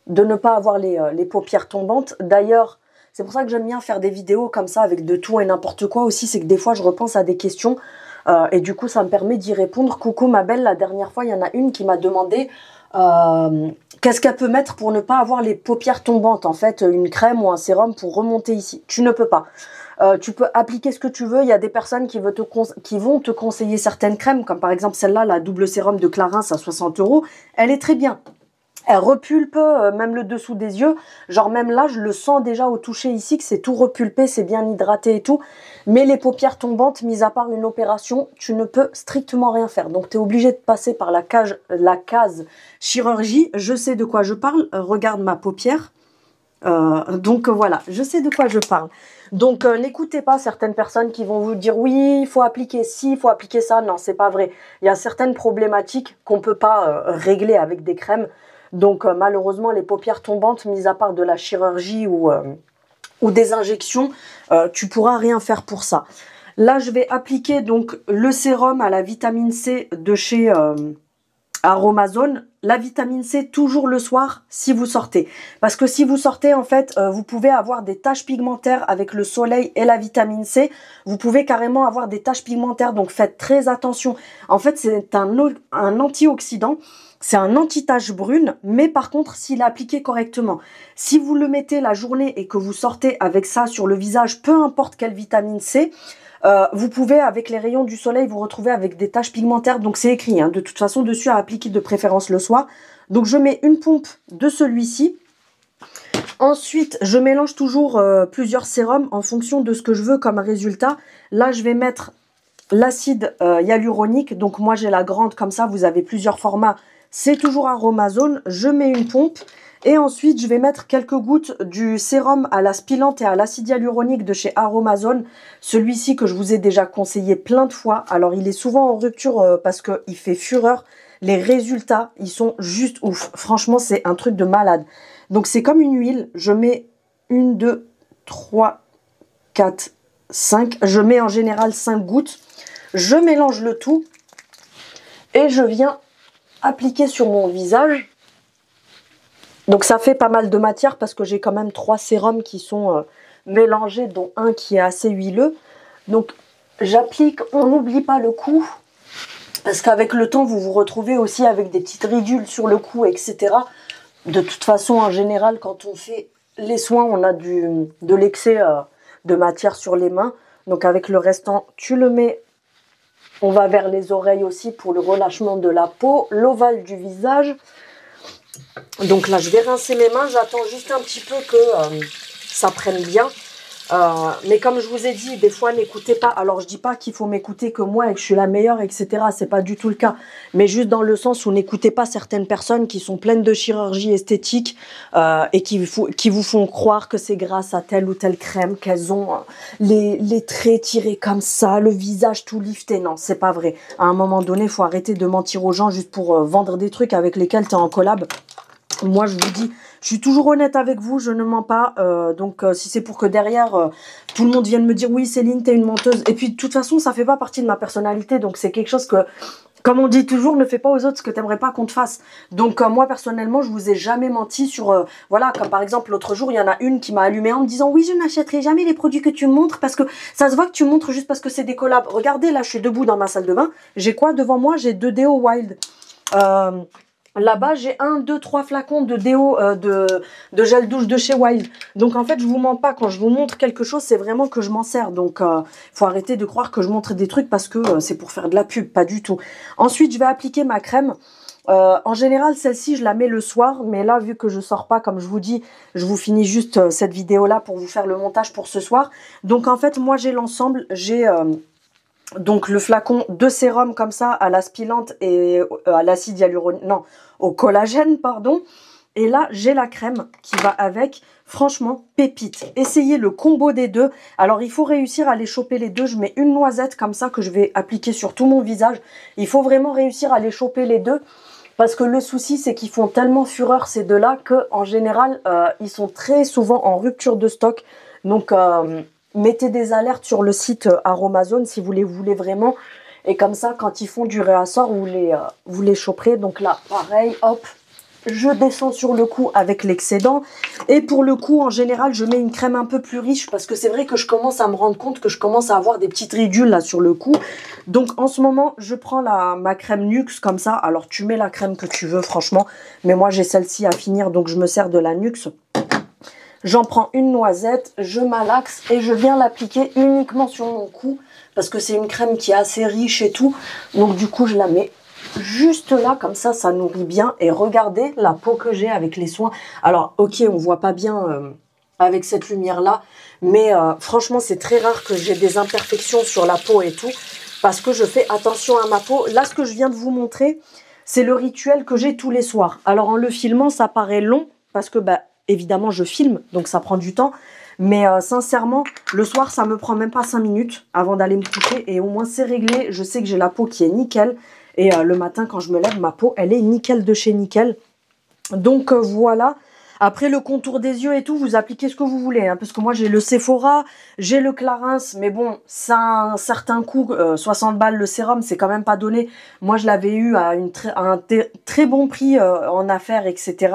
ne pas avoir les paupières tombantes. D'ailleurs, c'est pour ça que j'aime bien faire des vidéos comme ça avec de tout et n'importe quoi aussi. C'est que des fois je repense à des questions et du coup ça me permet d'y répondre. Coucou ma belle, la dernière fois il y en a une qui m'a demandé qu'est-ce qu'elle peut mettre pour ne pas avoir les paupières tombantes. En fait, une crème ou un sérum pour remonter ici. Tu ne peux pas. Tu peux appliquer ce que tu veux. Il y a des personnes qui vont te conseiller certaines crèmes, comme par exemple celle-là, la double sérum de Clarins à 60 euros. Elle est très bien. Elle repulpe même le dessous des yeux. Genre même là, je le sens déjà au toucher ici que c'est tout repulpé, c'est bien hydraté et tout. Mais les paupières tombantes, mis à part une opération, tu ne peux strictement rien faire. Donc tu es obligé de passer par la case chirurgie. Je sais de quoi je parle. Regarde ma paupière. Donc voilà, je sais de quoi je parle. Donc n'écoutez pas certaines personnes qui vont vous dire oui, il faut appliquer ci, il faut appliquer ça. Non, c'est pas vrai. Il y a certaines problématiques qu'on peut pas régler avec des crèmes. Donc malheureusement, les paupières tombantes, mis à part de la chirurgie ou des injections, tu pourras rien faire pour ça. Là, je vais appliquer donc le sérum à la vitamine C de chez Aromazone, la vitamine C toujours le soir si vous sortez. Parce que si vous sortez, en fait, vous pouvez avoir des taches pigmentaires avec le soleil et la vitamine C. Vous pouvez carrément avoir des taches pigmentaires, donc faites très attention. En fait, c'est un antioxydant. C'est un anti-tache brune, mais par contre, s'il est appliqué correctement. Si vous le mettez la journée et que vous sortez avec ça sur le visage, peu importe quelle vitamine C, vous pouvez, avec les rayons du soleil, vous retrouver avec des taches pigmentaires. Donc, c'est écrit, hein, de toute façon, dessus à appliquer de préférence le soir. Donc, je mets une pompe de celui-ci. Ensuite, je mélange toujours plusieurs sérums en fonction de ce que je veux comme résultat. Là, je vais mettre l'acide hyaluronique. Donc, moi, j'ai la grande comme ça. Vous avez plusieurs formats. C'est toujours Aromazone. Je mets une pompe. Et ensuite, je vais mettre quelques gouttes du sérum à la spilante et à l'acide hyaluronique de chez Aromazone. Celui-ci que je vous ai déjà conseillé plein de fois. Alors, il est souvent en rupture parce qu'il fait fureur. Les résultats, ils sont juste ouf. Franchement, c'est un truc de malade. Donc, c'est comme une huile. Je mets 1, 2, 3, 4, 5. Je mets en général 5 gouttes. Je mélange le tout. Et je viens appliquer sur mon visage. Donc ça fait pas mal de matière parce que j'ai quand même 3 sérums qui sont mélangés, dont un qui est assez huileux. Donc j'applique, on n'oublie pas le cou, parce qu'avec le temps vous vous retrouvez aussi avec des petites ridules sur le cou, etc. De toute façon, en général, quand on fait les soins, on a de l'excès de matière sur les mains. Donc avec le restant, tu le mets. On va vers les oreilles aussi pour le relâchement de la peau, l'ovale du visage. Donc là, je vais rincer mes mains. J'attends juste un petit peu que ça prenne bien. Mais comme je vous ai dit, des fois, n'écoutez pas. Alors, je dis pas qu'il faut m'écouter que moi et que je suis la meilleure, etc. C'est pas du tout le cas. Mais juste dans le sens où n'écoutez pas certaines personnes qui sont pleines de chirurgie esthétique et qui vous font croire que c'est grâce à telle ou telle crème qu'elles ont les traits tirés comme ça, le visage tout lifté. Non, c'est pas vrai. À un moment donné, il faut arrêter de mentir aux gens juste pour vendre des trucs avec lesquels tu es en collab. Moi, je vous dis, je suis toujours honnête avec vous, je ne mens pas. Donc, si c'est pour que derrière, tout le monde vienne me dire « Oui, Céline, t'es une menteuse ». Et puis, de toute façon, ça fait pas partie de ma personnalité. Donc, c'est quelque chose que, comme on dit toujours, ne fais pas aux autres ce que t'aimerais pas qu'on te fasse. Donc, moi, personnellement, je vous ai jamais menti sur... voilà, comme par exemple, l'autre jour, il y en a une qui m'a allumé en me disant « Oui, je n'achèterai jamais les produits que tu montres parce que ça se voit que tu montres juste parce que c'est des collabs. Regardez, là, je suis debout dans ma salle de bain. J'ai quoi devant moi? J'ai 2 déos Wild. Là-bas, j'ai 1, 2, 3 flacons de déo, de gel douche de chez Wild. Donc, en fait, je vous mens pas. Quand je vous montre quelque chose, c'est vraiment que je m'en sers. Donc, faut arrêter de croire que je montre des trucs parce que c'est pour faire de la pub. Pas du tout. Ensuite, je vais appliquer ma crème. En général, celle-ci, je la mets le soir. Mais là, vu que je sors pas, comme je vous dis, je vous finis juste cette vidéo-là pour vous faire le montage pour ce soir. Donc, en fait, moi, j'ai l'ensemble. J'ai... donc le flacon de sérum comme ça à la spilante et à l'acide hyaluronique, non, au collagène, pardon. Et là, j'ai la crème qui va avec. Franchement, pépite. Essayez le combo des deux. Alors, il faut réussir à les choper les deux. Je mets une noisette comme ça que je vais appliquer sur tout mon visage. Il faut vraiment réussir à les choper les deux. Parce que le souci, c'est qu'ils font tellement fureur ces deux-là qu'en général, ils sont très souvent en rupture de stock. Donc... mettez des alertes sur le site Aromazone si vous les voulez vraiment. Et comme ça, quand ils font du réassort, vous les choperez. Donc là, pareil, hop, je descends sur le cou avec l'excédent. Et pour le cou, en général, je mets une crème un peu plus riche. Parce que c'est vrai que je commence à me rendre compte que je commence à avoir des petites ridules là sur le cou. Donc en ce moment, je prends ma crème Nuxe comme ça. Alors tu mets la crème que tu veux, franchement. Mais moi, j'ai celle-ci à finir, donc je me sers de la Nuxe. J'en prends une noisette, je malaxe et je viens l'appliquer uniquement sur mon cou parce que c'est une crème qui est assez riche et tout. Donc du coup, je la mets juste là, comme ça nourrit bien. Et regardez la peau que j'ai avec les soins. Alors, ok, on voit pas bien avec cette lumière-là, mais franchement, c'est très rare que j'ai des imperfections sur la peau et tout parce que je fais attention à ma peau. Là, ce que je viens de vous montrer, c'est le rituel que j'ai tous les soirs. Alors, en le filmant, ça paraît long parce que... évidemment, je filme, donc ça prend du temps. Mais sincèrement, le soir, ça me prend même pas 5 minutes avant d'aller me coucher. Et au moins, c'est réglé. Je sais que j'ai la peau qui est nickel. Et le matin, quand je me lève, ma peau, elle est nickel de chez nickel. Donc voilà. Après, le contour des yeux et tout, vous appliquez ce que vous voulez. Hein, parce que moi, j'ai le Sephora, j'ai le Clarins. Mais bon, ça a un certain coût. 60 balles le sérum, c'est quand même pas donné. Moi, je l'avais eu à un très bon prix en affaires, etc.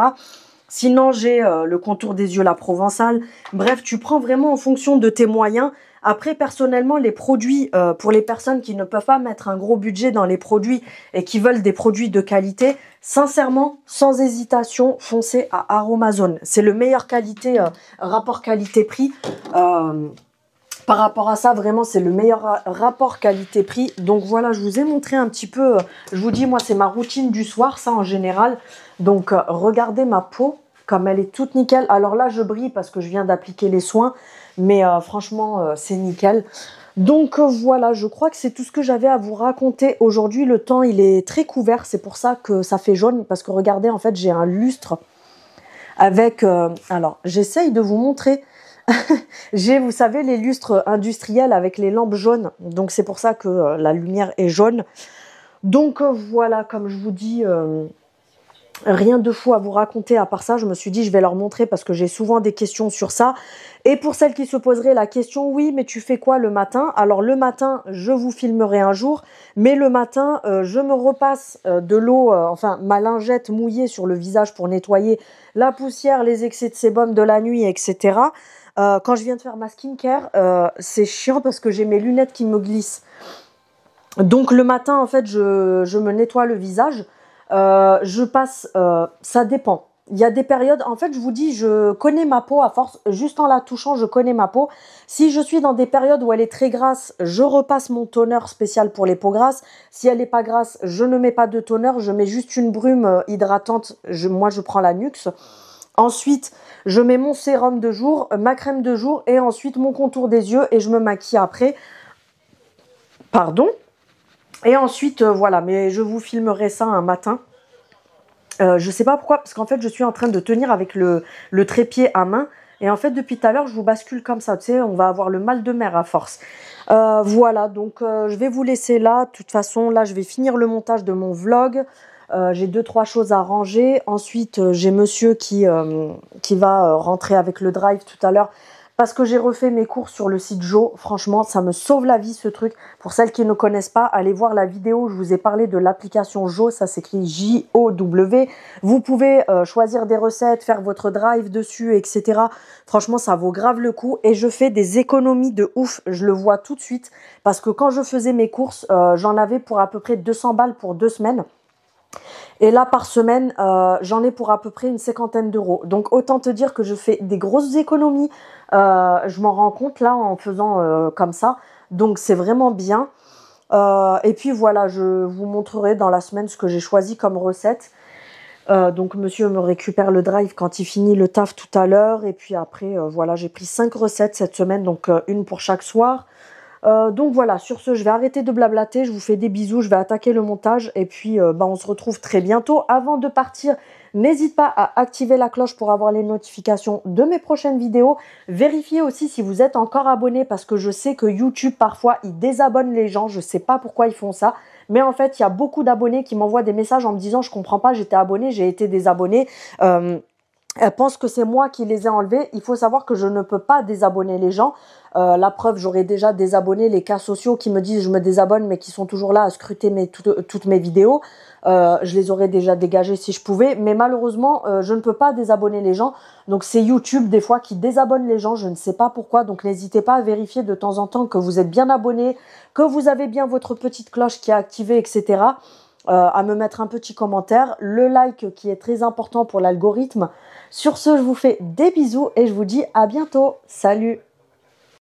Sinon, j'ai le contour des yeux, la Provençale. Bref, tu prends vraiment en fonction de tes moyens. Après, personnellement, les produits, pour les personnes qui ne peuvent pas mettre un gros budget dans les produits et qui veulent des produits de qualité, sincèrement, sans hésitation, foncez à Aromazone. C'est le meilleur qualité, rapport qualité-prix. Par rapport à ça, vraiment, c'est le meilleur rapport qualité-prix. Donc voilà, je vous ai montré un petit peu, je vous dis, moi, c'est ma routine du soir, ça en général. Donc, regardez ma peau, comme elle est toute nickel. Alors là, je brille parce que je viens d'appliquer les soins. Mais franchement, c'est nickel. Donc voilà, je crois que c'est tout ce que j'avais à vous raconter aujourd'hui. Le temps, il est très couvert. C'est pour ça que ça fait jaune. Parce que regardez, en fait, j'ai un lustre avec... alors, j'essaye de vous montrer. J'ai, vous savez, les lustres industriels avec les lampes jaunes. Donc c'est pour ça que la lumière est jaune. Donc voilà, comme je vous dis... rien de fou à vous raconter à part ça. Je me suis dit, je vais leur montrer parce que j'ai souvent des questions sur ça. Et pour celles qui se poseraient la question, oui, mais tu fais quoi le matin? Alors le matin, je vous filmerai un jour. Mais le matin, je me repasse de l'eau, enfin ma lingette mouillée sur le visage pour nettoyer la poussière, les excès de sébum de la nuit, etc. Quand je viens de faire ma skincare, c'est chiant parce que j'ai mes lunettes qui me glissent. Donc le matin, en fait, je me nettoie le visage. Je passe, ça dépend. Il y a des périodes, en fait, je vous dis, je connais ma peau à force, juste en la touchant, je connais ma peau. Si je suis dans des périodes où elle est très grasse, je repasse mon toner spécial pour les peaux grasses. Si elle n'est pas grasse, je ne mets pas de toner, je mets juste une brume hydratante. Moi, je prends la Nuxe. Ensuite, je mets mon sérum de jour, ma crème de jour et ensuite mon contour des yeux et je me maquille après. Pardon. Et ensuite, voilà, mais je vous filmerai ça un matin. Je sais pas pourquoi, parce qu'en fait, je suis en train de tenir avec le trépied à main. Et en fait, depuis tout à l'heure, je vous bascule comme ça. Tu sais, on va avoir le mal de mer à force. Voilà, donc je vais vous laisser là. De toute façon, là, je vais finir le montage de mon vlog. J'ai 2-3 choses à ranger. Ensuite, j'ai monsieur qui va rentrer avec le drive tout à l'heure. Parce que j'ai refait mes courses sur le site Jo. Franchement, ça me sauve la vie ce truc. Pour celles qui ne connaissent pas, allez voir la vidéo où je vous ai parlé de l'application Jo. Ça s'écrit J-O-W. Vous pouvez choisir des recettes, faire votre drive dessus, etc. Franchement, ça vaut grave le coup. Et je fais des économies de ouf. Je le vois tout de suite. Parce que quand je faisais mes courses, j'en avais pour à peu près 200 balles pour 2 semaines. Et là, par semaine, j'en ai pour à peu près une 50aine d'euros. Donc, autant te dire que je fais des grosses économies. Je m'en rends compte là en faisant comme ça. Donc, c'est vraiment bien. Et puis, voilà, je vous montrerai dans la semaine ce que j'ai choisi comme recette. Donc, monsieur me récupère le drive quand il finit le taf tout à l'heure. Et puis après, voilà, j'ai pris 5 recettes cette semaine. Donc, une pour chaque soir. Donc voilà, sur ce, je vais arrêter de blablater. Je vous fais des bisous, je vais attaquer le montage. Et puis, on se retrouve très bientôt. Avant de partir, n'hésite pas à activer la cloche pour avoir les notifications de mes prochaines vidéos. Vérifiez aussi si vous êtes encore abonné parce que je sais que YouTube, parfois, il désabonne les gens. Je sais pas pourquoi ils font ça. Mais en fait, il y a beaucoup d'abonnés qui m'envoient des messages en me disant « Je comprends pas, j'étais abonné, j'ai été désabonné. » Elle pense que c'est moi qui les ai enlevés. Il faut savoir que je ne peux pas désabonner les gens. La preuve, j'aurais déjà désabonné les cas sociaux qui me disent je me désabonne mais qui sont toujours là à scruter toutes mes vidéos. Je les aurais déjà dégagés si je pouvais. Mais malheureusement, je ne peux pas désabonner les gens. Donc c'est YouTube des fois qui désabonne les gens. Je ne sais pas pourquoi. Donc n'hésitez pas à vérifier de temps en temps que vous êtes bien abonné, que vous avez bien votre petite cloche qui est activée, etc. À me mettre un petit commentaire. Le like qui est très important pour l'algorithme. Sur ce, je vous fais des bisous et je vous dis à bientôt. Salut!